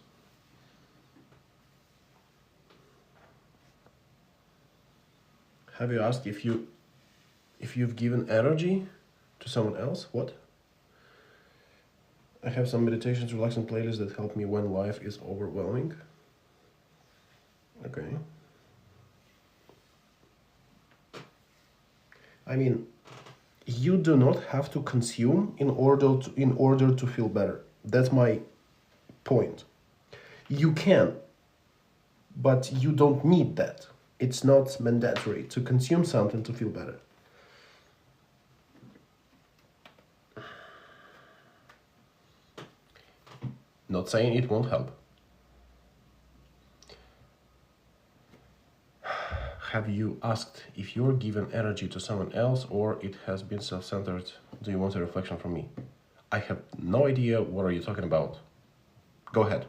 Have you asked if you've given energy to someone else? What? I have some meditations, relaxing playlists that help me when life is overwhelming. Okay. I mean, you do not have to consume in order to feel better. That's my point. You can, but you don't need that. It's not mandatory to consume something to feel better. Not saying it won't help. have you asked if you're giving energy to someone else or it has been self-centered? Do you want a reflection from me? I have no idea what are you talking about. Go ahead.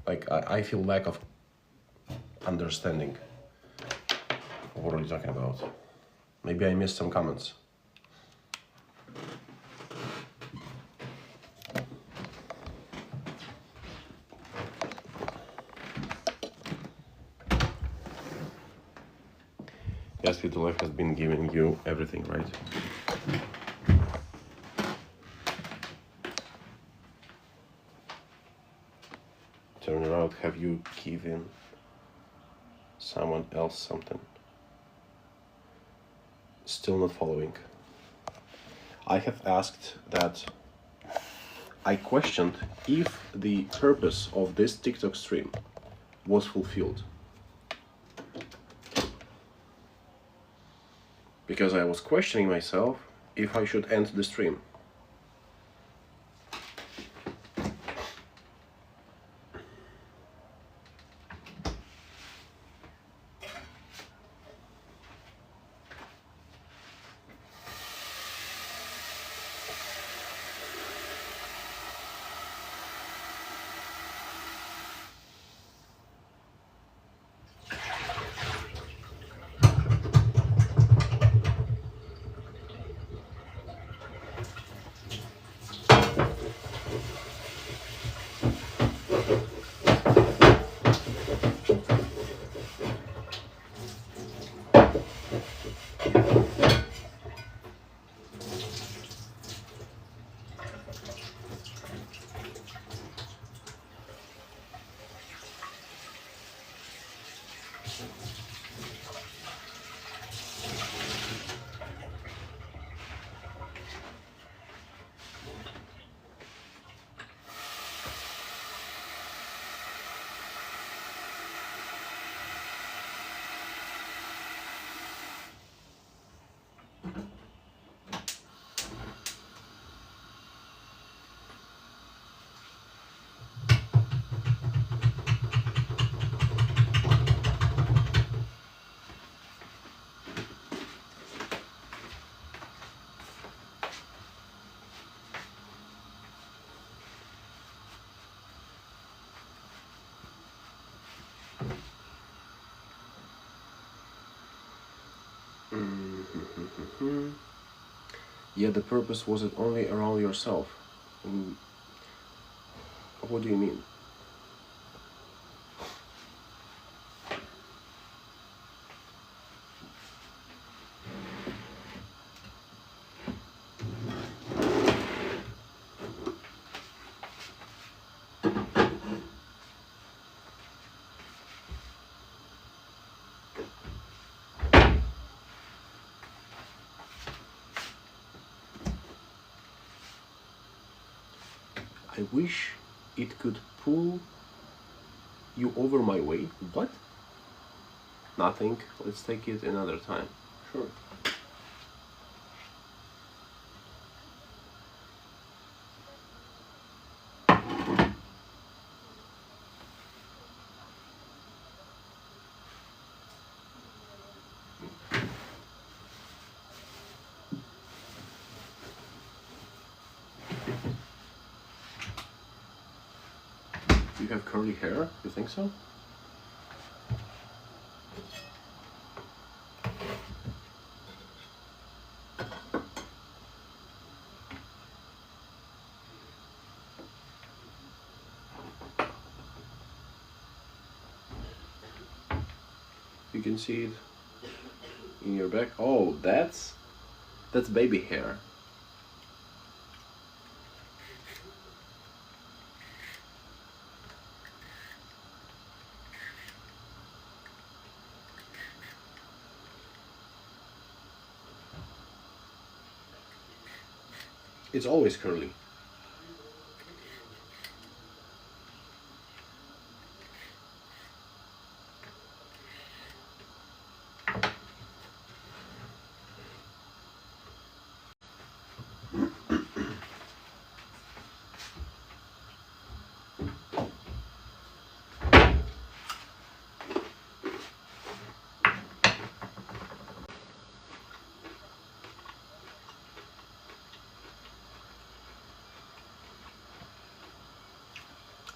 Like, I feel lack of understanding. What are you talking about? Maybe I missed some comments. Yes, Future Life has been giving you everything, right? Turn around, have you given someone else something? Still not following. I have asked that. I questioned if the purpose of this TikTok stream was fulfilled. Because I was questioning myself if I should end the stream. Yeah, the purpose wasn't only around yourself. What do you mean? I wish it could pull you over my way. What? Nothing. Let's take it another time. Sure. You have curly hair? You think so? You can see it in your back. Oh, that's baby hair. It's always curly.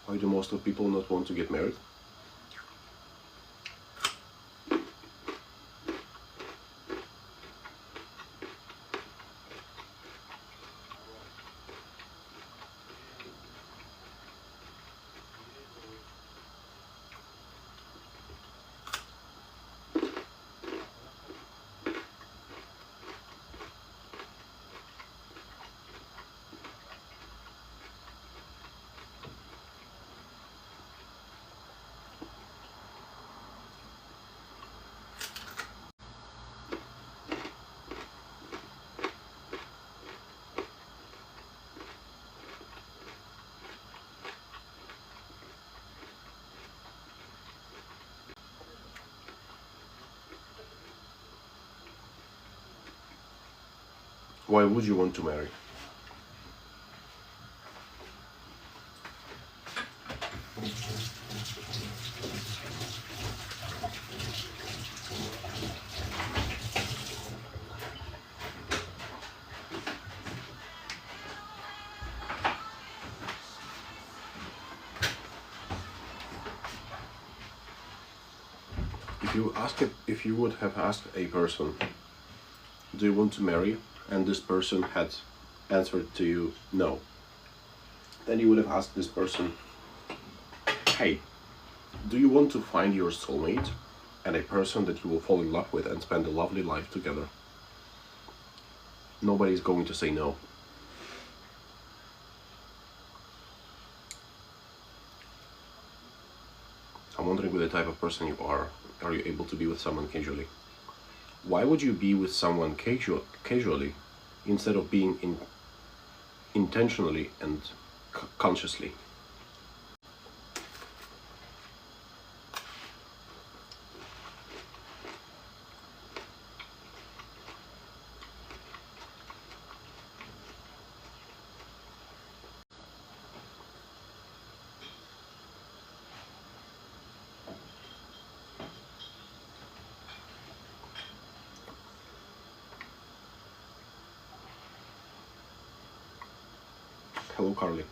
Why do most of people not want to get married? Why would you want to marry? If you would have asked a person, do you want to marry? And this person had answered to you, no. Then you would have asked this person, hey, do you want to find your soulmate and a person that you will fall in love with and spend a lovely life together? Nobody's going to say no. I'm wondering with the type of person you are you able to be with someone casually? Why would you be with someone casually instead of being intentionally and consciously? Hello, Carly.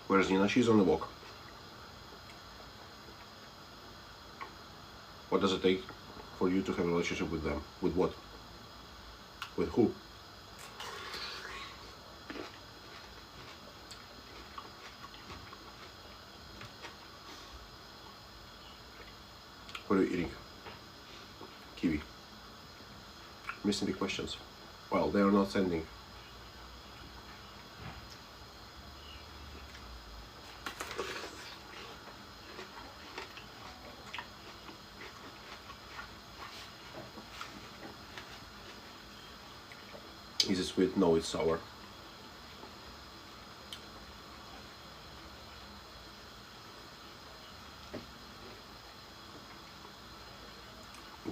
Where's Nina? She's on the walk. What does it take for you to have a relationship with them? With what? With who? What are you eating? Kiwi. Missing the questions. Well, they are not sending. Is it sweet? No, it's sour.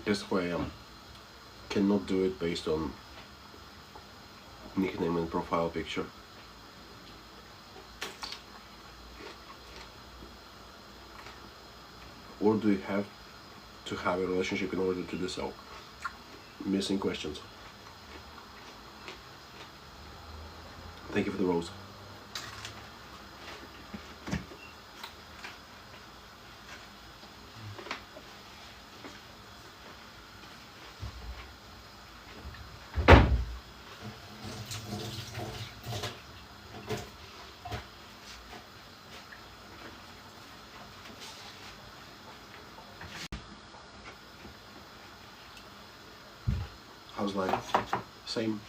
That's why I cannot do it based on nickname and profile picture. Or do you have to have a relationship in order to do so? Missing questions. Thank you for the rose. How's life? Same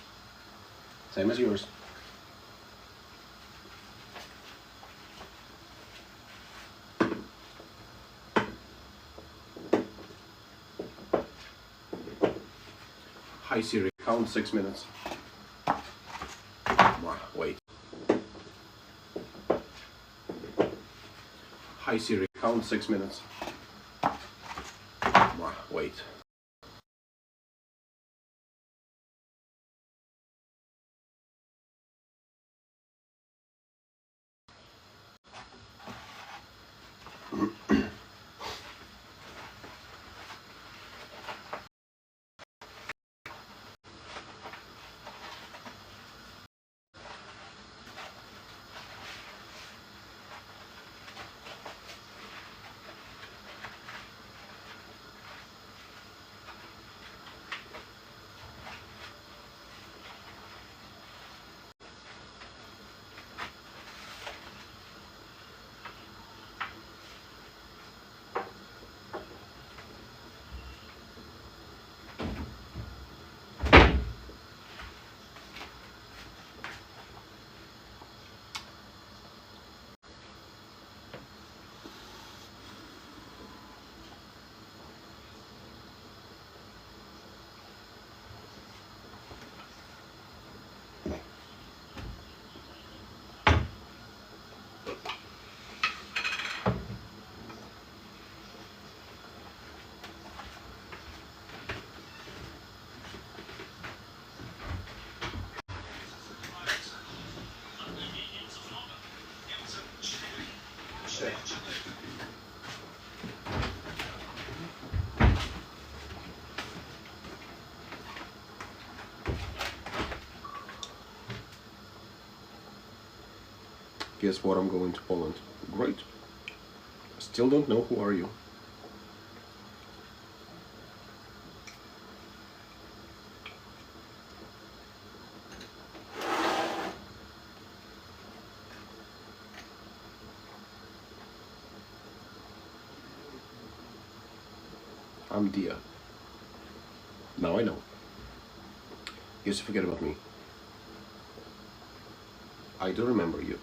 as yours. Hi Siri, count 6 minutes. Wait. Hi Siri, count 6 minutes. Wait. Guess what? I'm going to Poland. Great. Still don't know who are you. I'm Dia. Now I know. Guess you forget about me. I do remember you.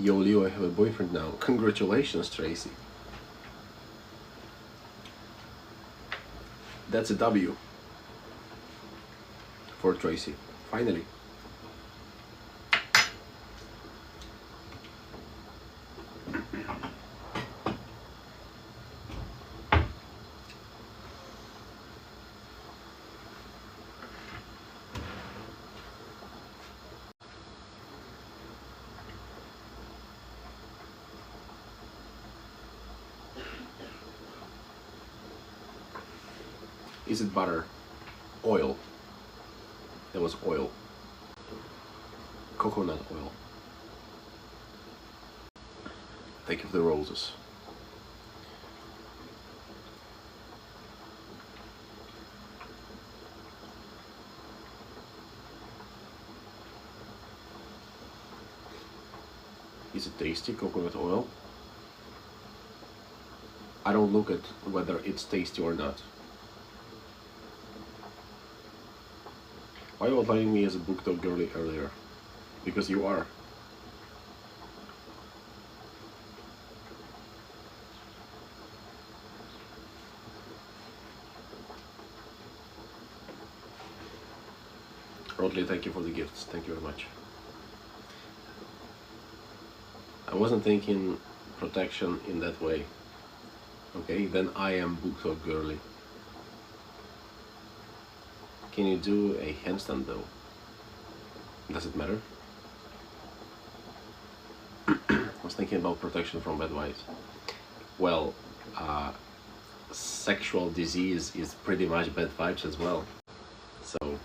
Yo, Leo, I have a boyfriend now. Congratulations, Tracy. That's a W for Tracy. Finally. Is it butter? Oil. That was oil. Coconut oil. Thank you for the roses. Is it tasty, coconut oil? I don't look at whether it's tasty or not. Why are you outlining me as a book dog girly earlier? Because you are. Rodley, thank you for the gifts. Thank you very much. I wasn't thinking protection in that way. Okay, then I am book dog girly. Can you do a handstand though? Does it matter? I was thinking about protection from bad vibes. Well, sexual disease is pretty much bad vibes as well. So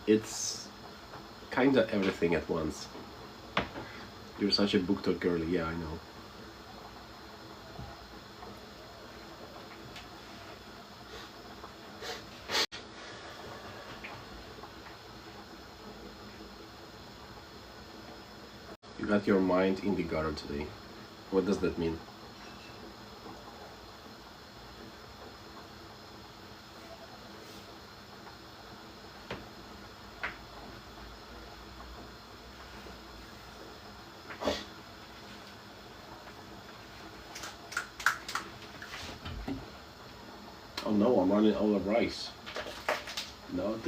it's kinda everything at once. You're such a book talk girly, yeah, I know. You got your mind in the gutter today. What does that mean? Oh no, I'm running out of rice. No,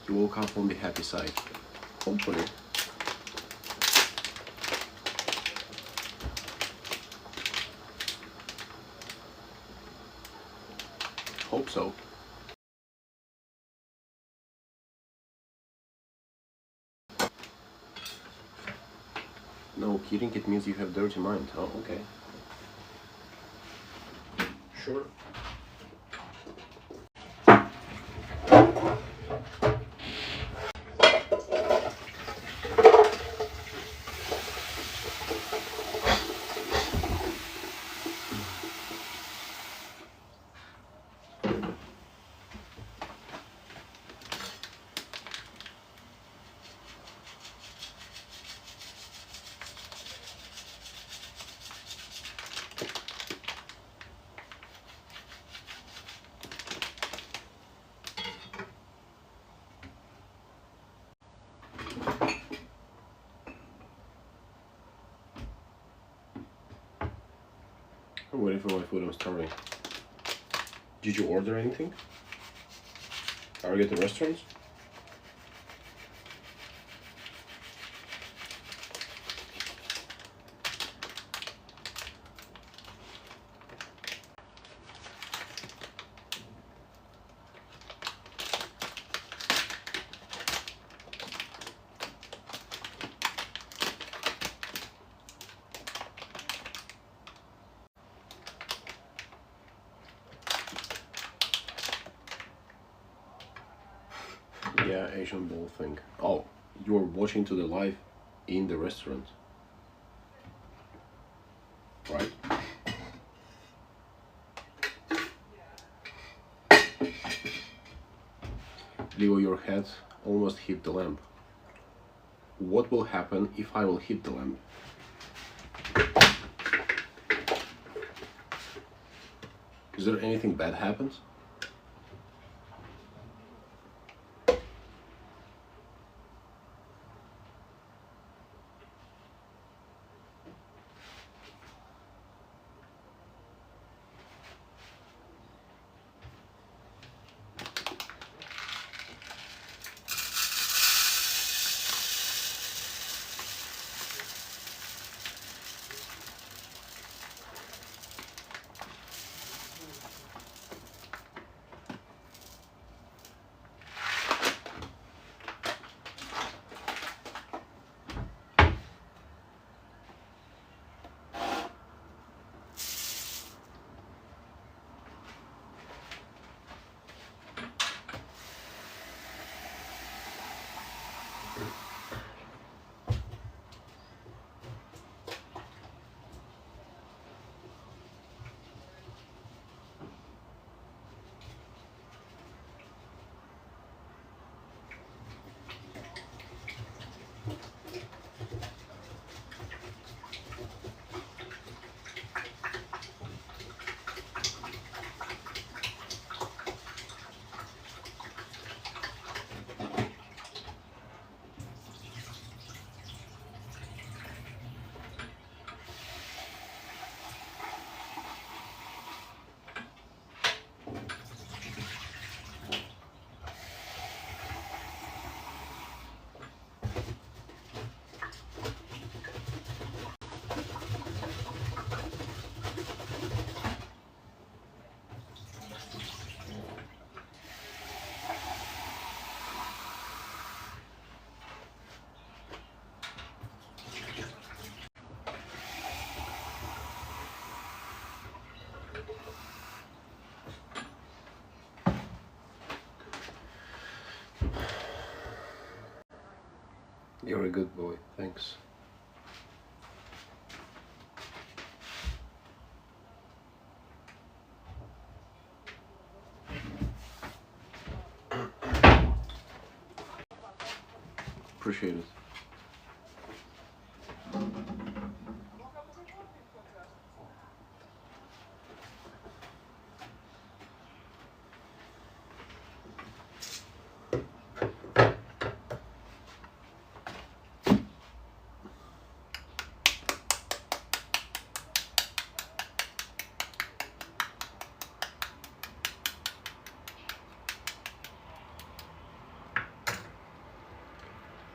you woke up on the happy side. Hopefully. Hope so. No, kidding, it means you have dirty mind. Oh, okay. Sure. I'm waiting for my food, I'm starving. Did you order anything? Are you at the restaurants? Yeah, Asian bowl thing. Oh, you're watching to the live in the restaurant. Right. Leo, your head almost hit the lamp. What will happen if I will hit the lamp? Is there anything bad happens? You're a good boy, thanks. Appreciate it.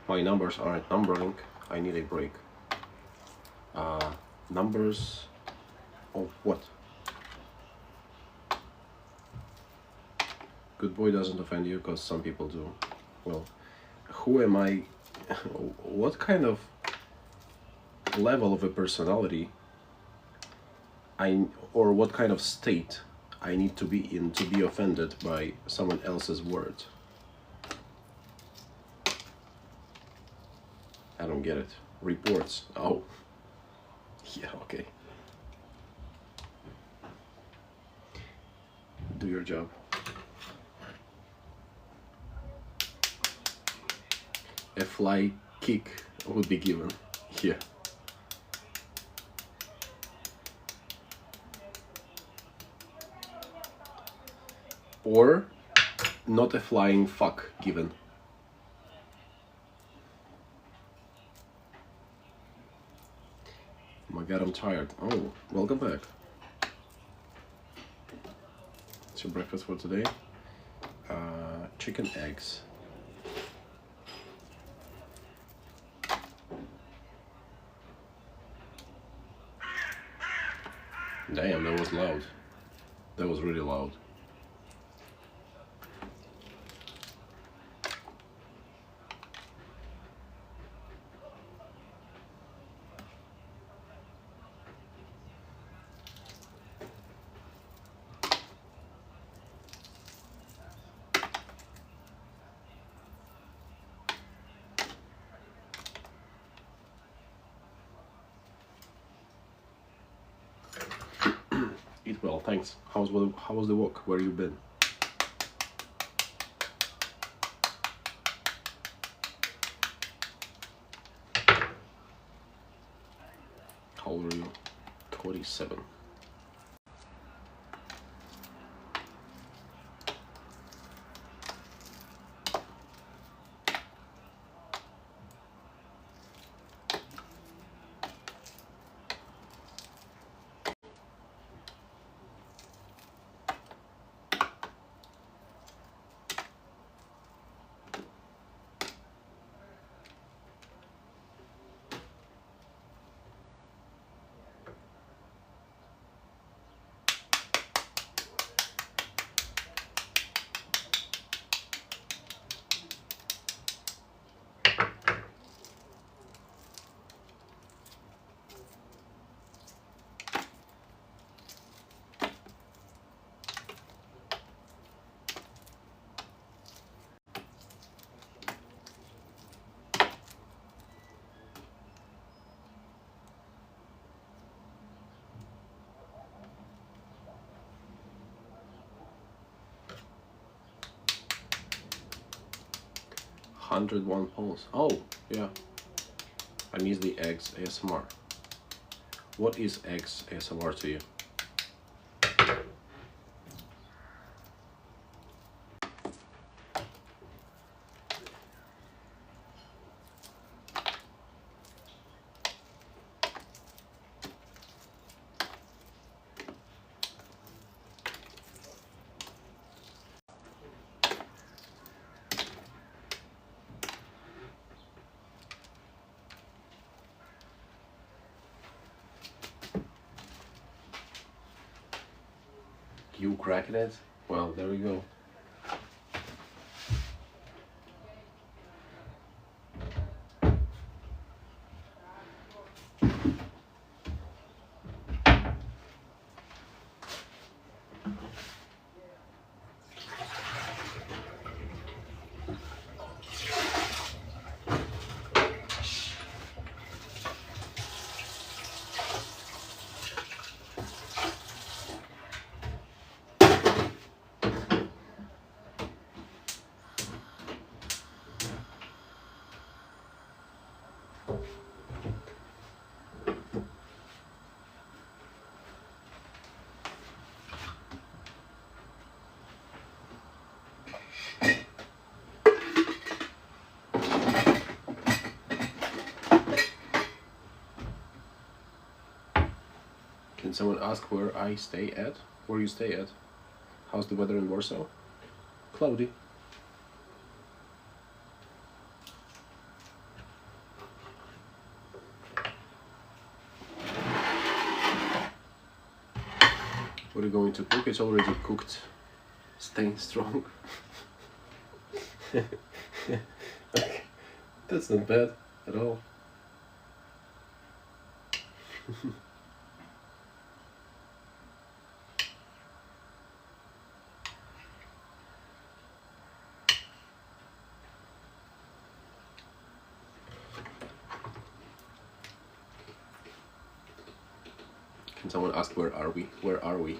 My numbers aren't numbering. I need a break. Numbers of what? Good boy doesn't offend you because some people do. Well, who am I? What kind of level of a personality or what kind of state I need to be in to be offended by someone else's words? I don't get it. Reports. Oh. Yeah, okay. Do your job. A fly kick would be given here. Or not a flying fuck given. Oh my god, I'm tired. Oh, welcome back. What's your breakfast for today? Chicken eggs. Damn, that was loud. That was really loud. Eat well, thanks. How was the walk? Where you been? How old are you? 27. £101. Oh, yeah. I miss the eggs ASMR. What is eggs ASMR to you? You cracking it? Well, there we go. Can someone ask where I stay at? Where you stay at? How's the weather in Warsaw? Cloudy. What are you going to cook? It's already cooked. Staying strong. That's not bad at all. Can someone ask where are we? Where are we?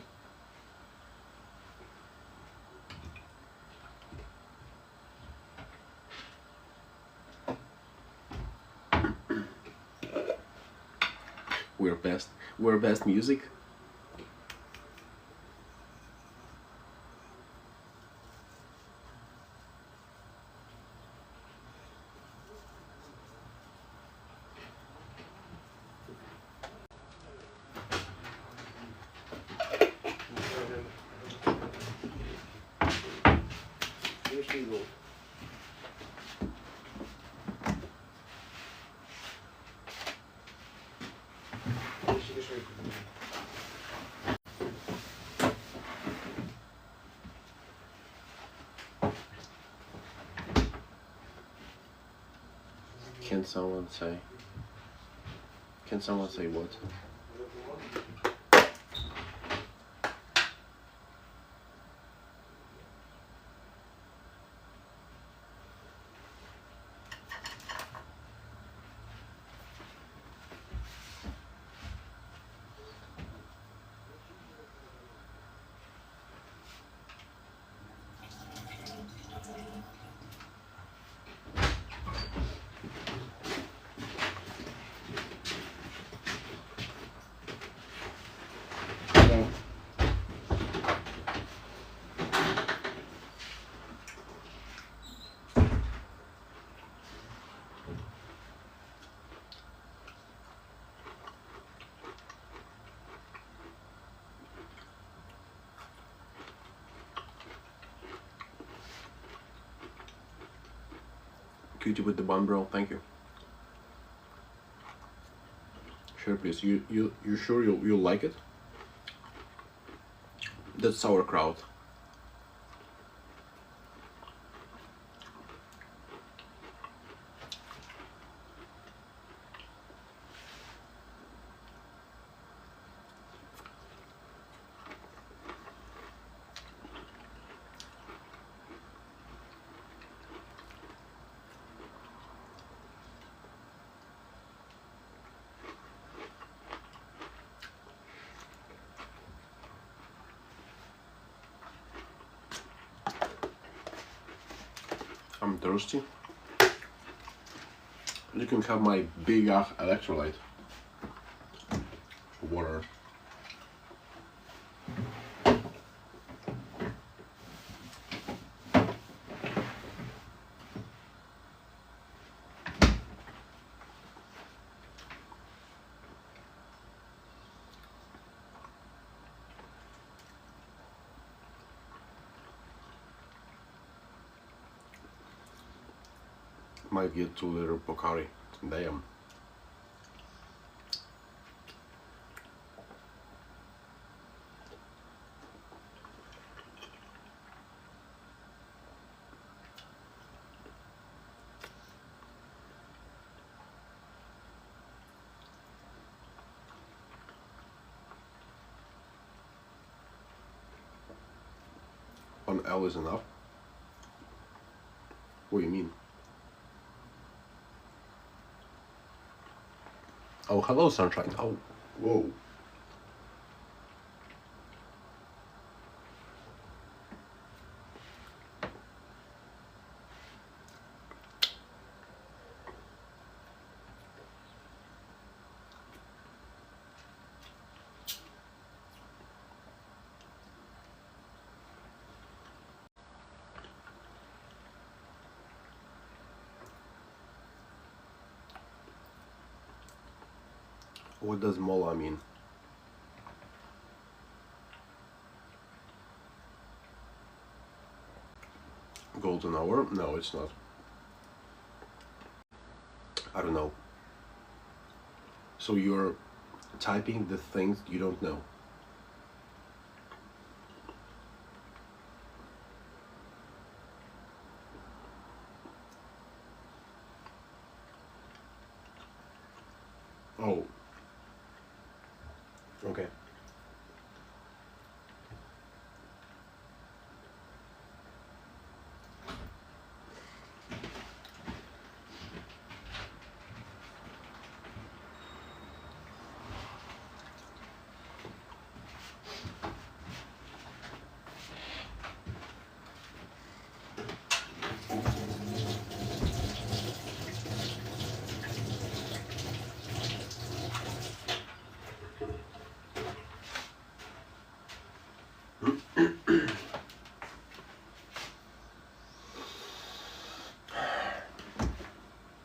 We're best. We're best music. cable. Can someone say? Can someone say what? Cutie with the bun, bro. Thank you. Sure, please. You sure you'll like it? That's sauerkraut. I'm thirsty. You can have my big electrolyte water. Might get 2-liter Pocari. Damn. One L is enough? What do you mean? Oh, hello, sunshine. Oh, whoa. What does mola mean? Golden hour? No, it's not. I don't know. So you're typing the things you don't know. Oh. Okay.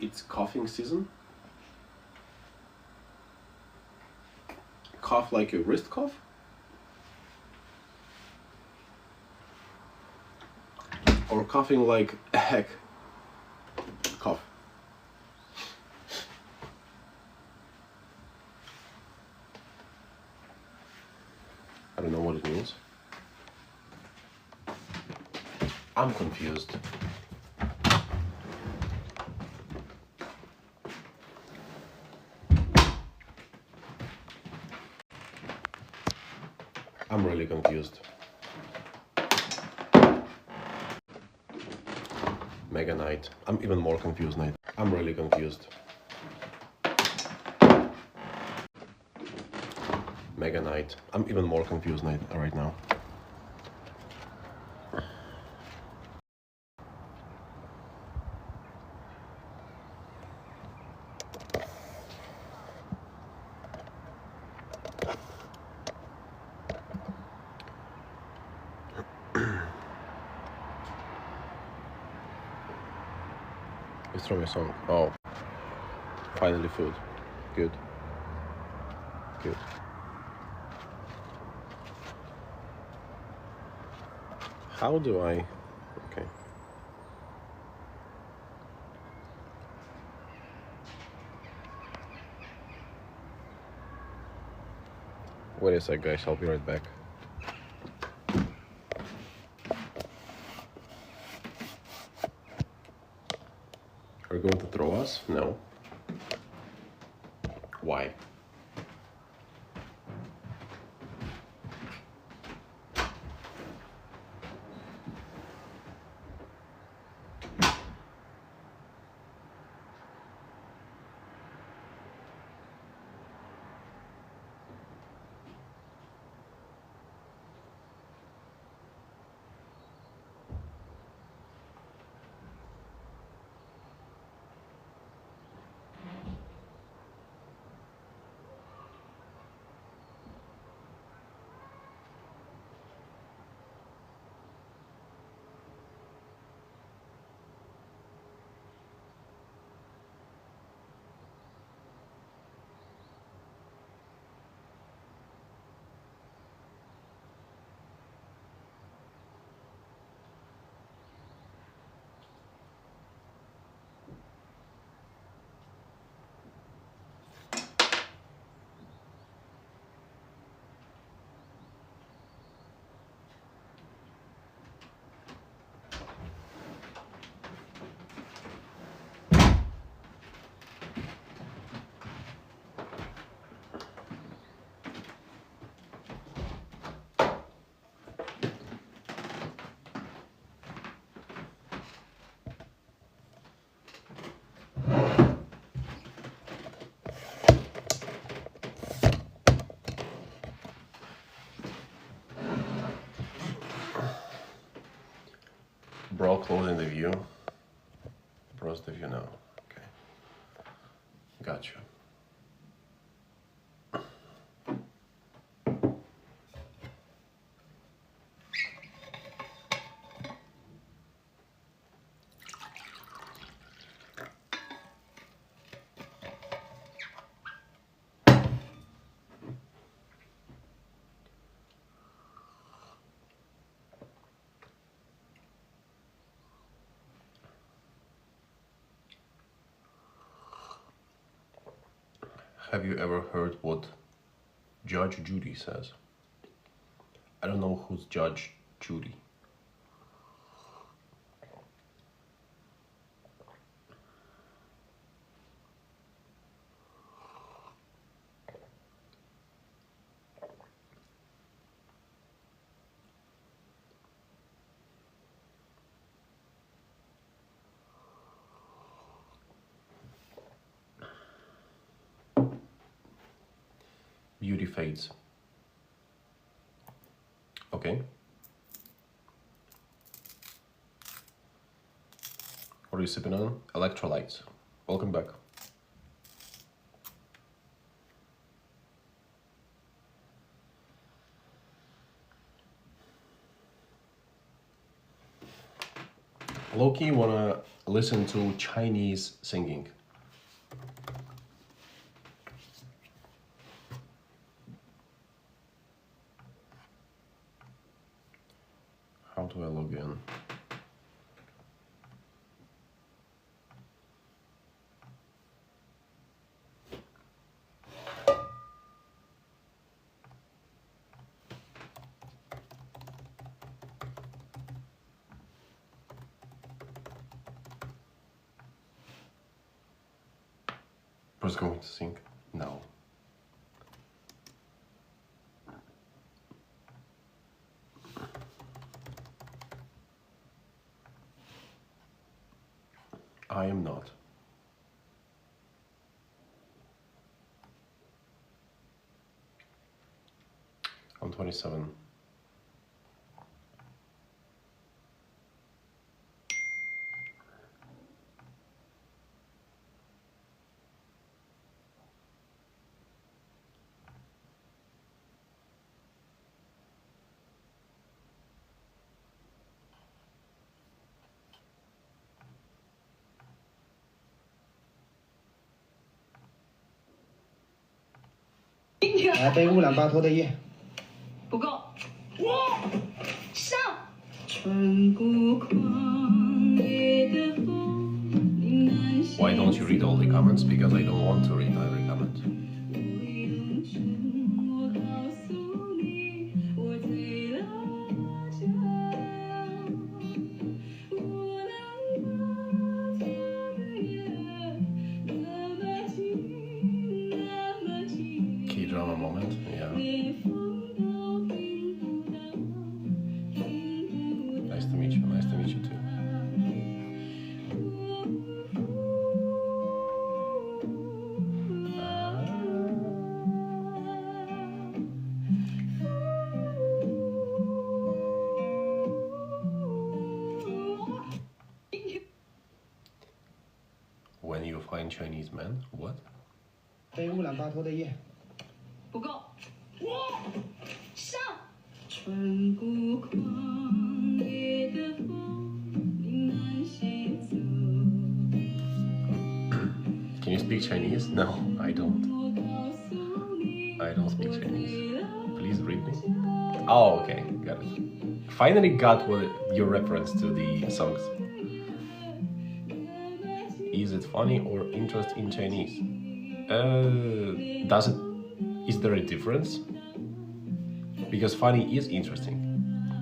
It's coughing season. Cough like a wrist cough? or coughing like heck. Cough. I don't know what it means. I'm confused. I'm really confused. Mega Knight. I'm even more confused, Knight. I'm really confused. Mega Knight. I'm even more confused, Knight, right now. It's from a song. Oh. Finally food. Good. Good. How do I... Okay. Wait a sec, guys. I'll be right back. Are you going to throw us? No. Why? Bro, closing the view. Bro's the view now. Okay. Gotcha. Have you ever heard what Judge Judy says? I don't know who's Judge Judy. Beauty fades. Okay. What are you sipping on? Electrolytes. Welcome back. Loki, wanna listen to Chinese singing? How do I log in? was going to sing. No. I am not. I'm 27.背乌兰巴托的夜。不够。上。穿过旷野的风，你难舍。 Why don't you read all the comments? Because I don't want to read every comment. K-drama moment, yeah. Nice to meet you. Nice to meet you too. When you find Chinese men, what? 背乌兰巴托的夜。不够。上。穿过旷野的风，你难携走。 Can you speak Chinese? No, I don't. I don't speak Chinese. Please read me. Oh, okay, got it. Finally got what your reference to the songs. Is it funny or interest in Chinese? Is there a difference? Because funny is interesting.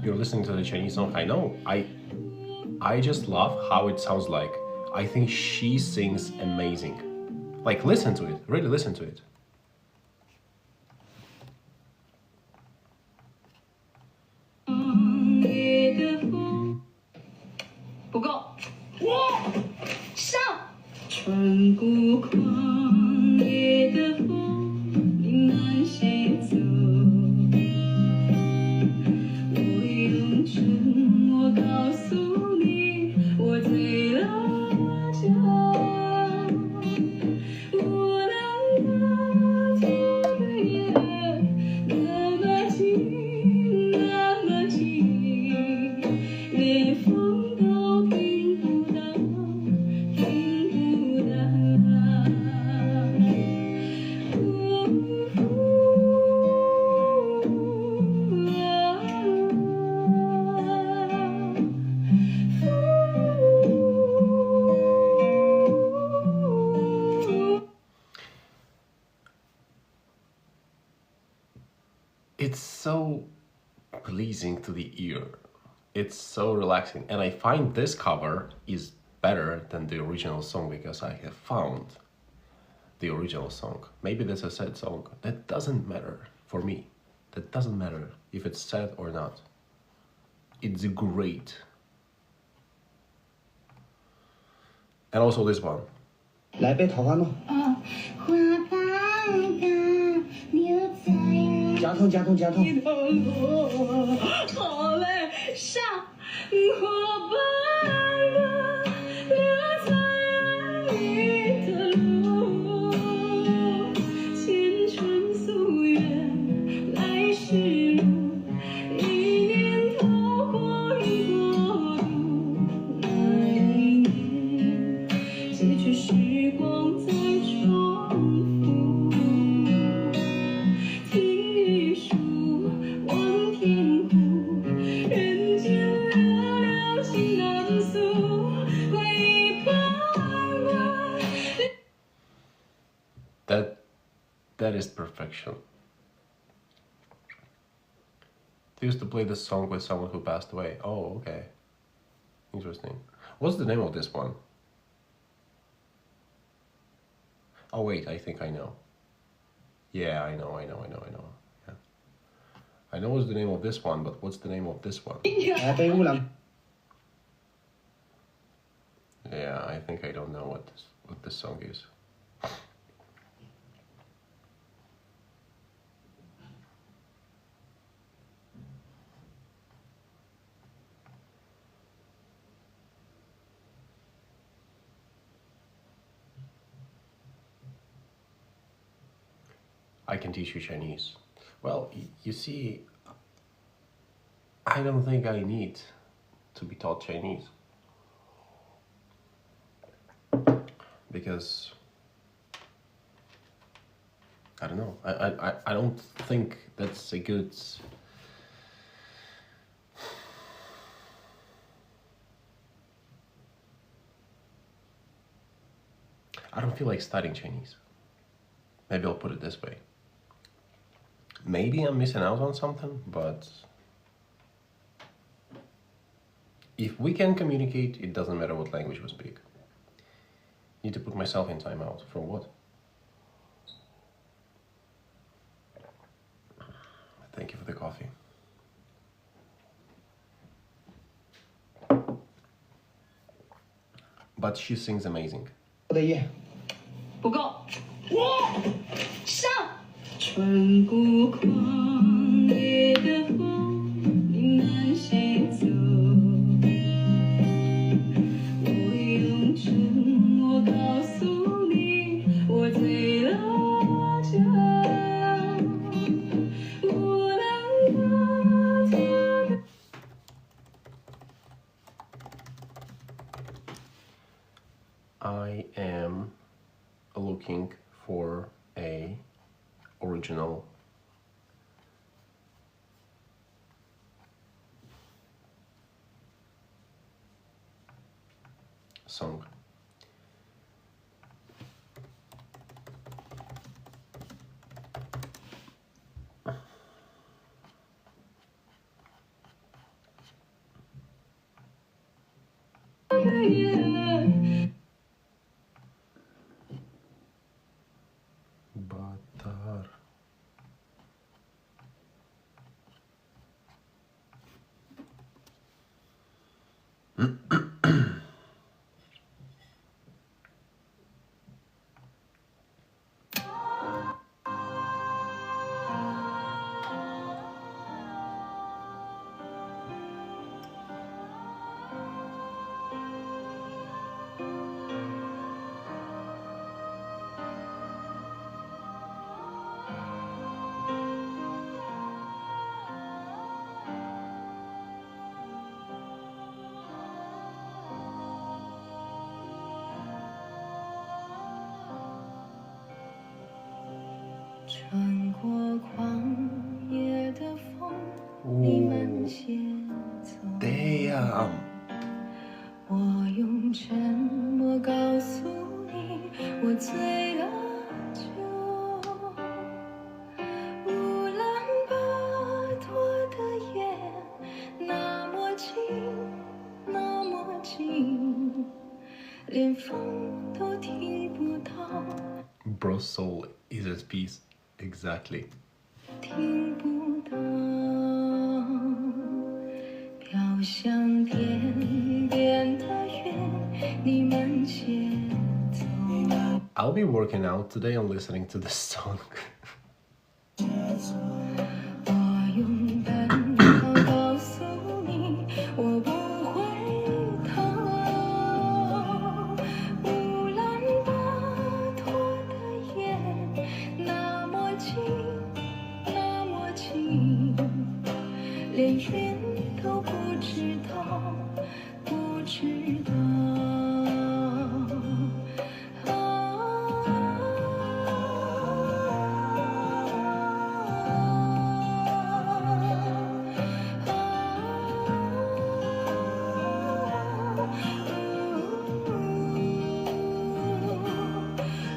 You're listening to the Chinese song, I know. I just love how it sounds like. I think she sings amazing. Like, listen to it, really listen to it. It's so pleasing to the ear. It's so relaxing. And I find this cover is better than the original song because I have found the original song. Maybe that's a sad song. That doesn't matter for me. That doesn't matter if it's sad or not. It's great. And also this one. 来杯桃花弄。加痛加痛加痛。好嘞，上火把我留在爱的路，前尘夙愿，来时路，一念桃花运过度，那一年，结局时光在重复。 That is perfection. They used to play this song with someone who passed away. Oh, okay. Interesting. What's the name of this one? Oh wait, I think I know. Yeah, I know. Yeah. I know what's the name of this one, but what's the name of this one? 来杯乌兰。 Yeah, I think I don't know what this song is. I can teach you Chinese. Well, you see, I don't think I need to be taught Chinese. Because, I don't know, I don't think that's a good... I don't feel like studying Chinese. Maybe I'll put it this way. Maybe I'm missing out on something, but if we can communicate, it doesn't matter what language we speak. Need to put myself in timeout. For what? Thank you for the coffee. But she sings amazing. 的夜。不够，上。穿过旷野的风，你慢些走。我用沉默告诉你，我醉了酒。我能把它的。 I am looking for a original song. Batar.穿过旷野的风，你慢些走。 Damn. 我用沉默告诉你，我醉了酒。乌兰巴托的夜，那么近，那么近，连风都听不到。 Bro's soul is at peace. Exactly. 听不到，飘向天边的云，你慢些走。 I'll be working out today and listening to this song. 我用奔跑告诉你，我不会逃。乌兰巴托的夜，那么近，那么近，连云都不知道，不知道。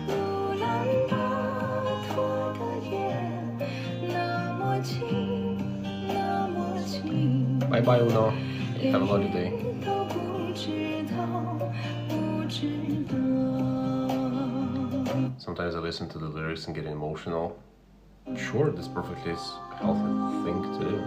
乌兰巴托的夜，那么近，那么近。 Bye bye, Uno. Have a lovely day. 都不知道，不知道。Sometimes I listen to the lyrics and get emotional. Sure, this perfectly is a healthy thing to do.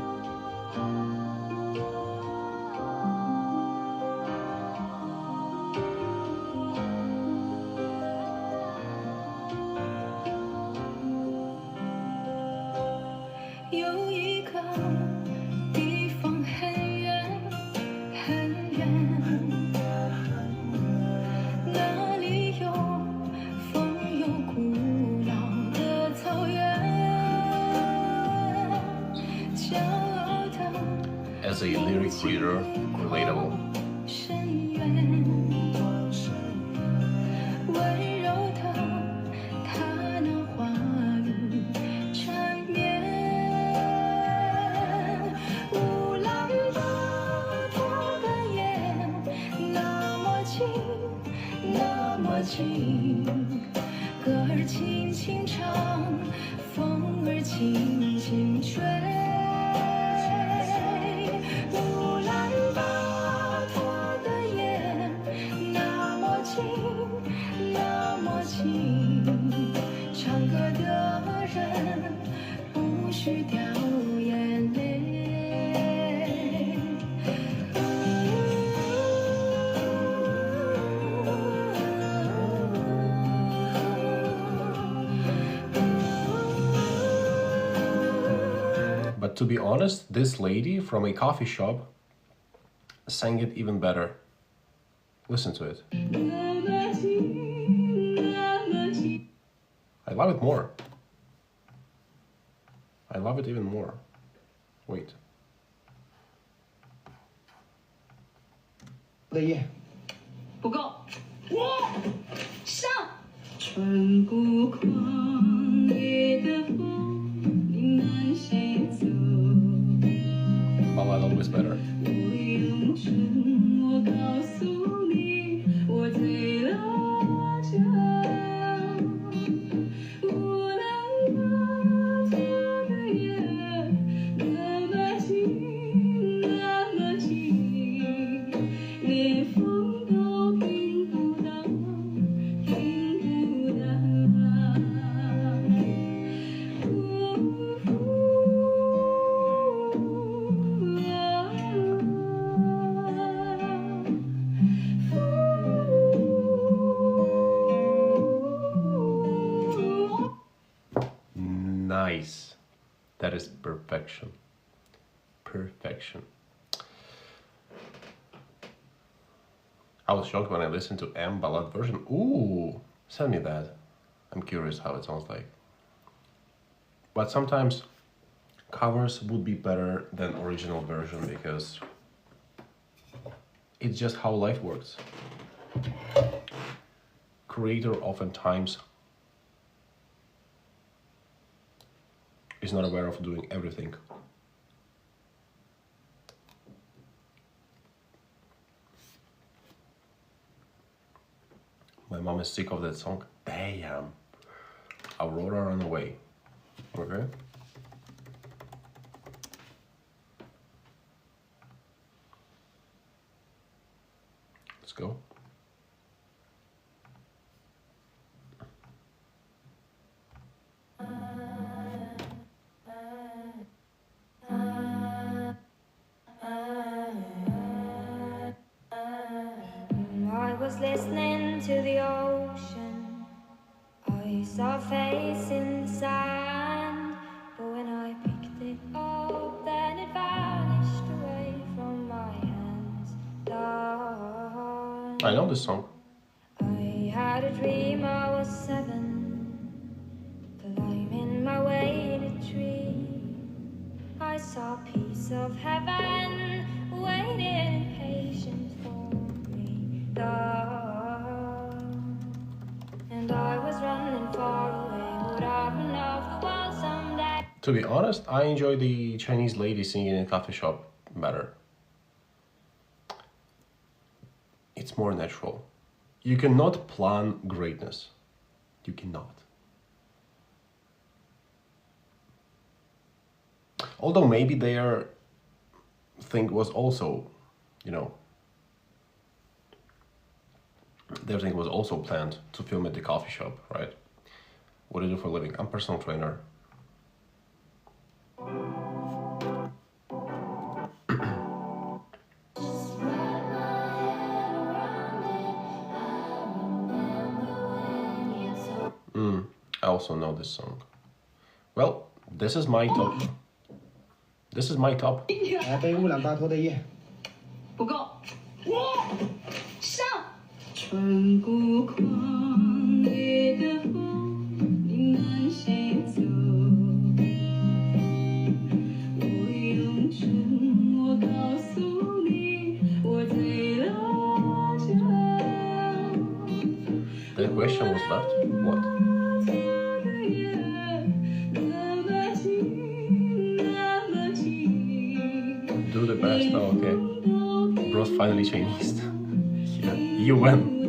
As a lyric reader, relatable. But to be honest, this lady from a coffee shop sang it even better. Listen to it. I love it more. I love it even more. Wait. 的夜，不够。上。穿过旷野的风，你慢行走。 Ballad always better. 我用唇，我告诉你，我醉了酒。乌兰巴托的夜，那么近，那么近，连风都听不到，听不到。Nice. That is perfection. Perfection. I was shocked when I listened to M ballad version. Ooh, send me that. I'm curious how it sounds like. But sometimes covers would be better than original version because it's just how life works. Creator oftentimes is not aware of doing everything. My mom is sick of that song. Damn. Aurora Run Away. Okay. Let's go. I was listening to the ocean. I saw a face in the sand, but when I picked it up, then it vanished away from my hands. Dawn. I know this song. I had a dream I was 7, climbing my way in a tree. I saw a piece of heaven waiting patient for me. Dawn. And I was running far away, would I run off the wall someday? To be honest, I enjoy the Chinese lady singing in a coffee shop better. It's more natural. You cannot plan greatness. You cannot. Although maybe their thing was also, their thing was also planned to film at the coffee shop, right? What do you do for a living? I'm personal trainer. I also know this song. Well, this is my top. This is my top. 来杯乌兰巴托的夜。不够，上。穿过旷野的风，你慢些走。我用沉默告诉你，我醉了酒。The question was left. What? Do the best. Oh, okay. Bro's finally Chinese. Yeah, you win.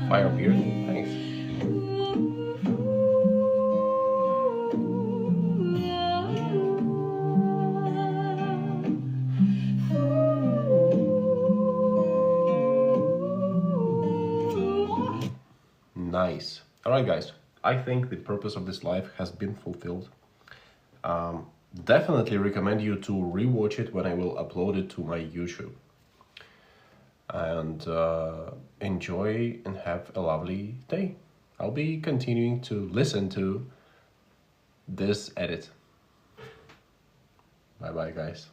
Fire beard. Thanks. Nice. Alright guys, I think the purpose of this live has been fulfilled. Definitely recommend you to rewatch it when I will upload it to my YouTube. And enjoy and have a lovely day. I'll be continuing to listen to this edit. Bye bye guys.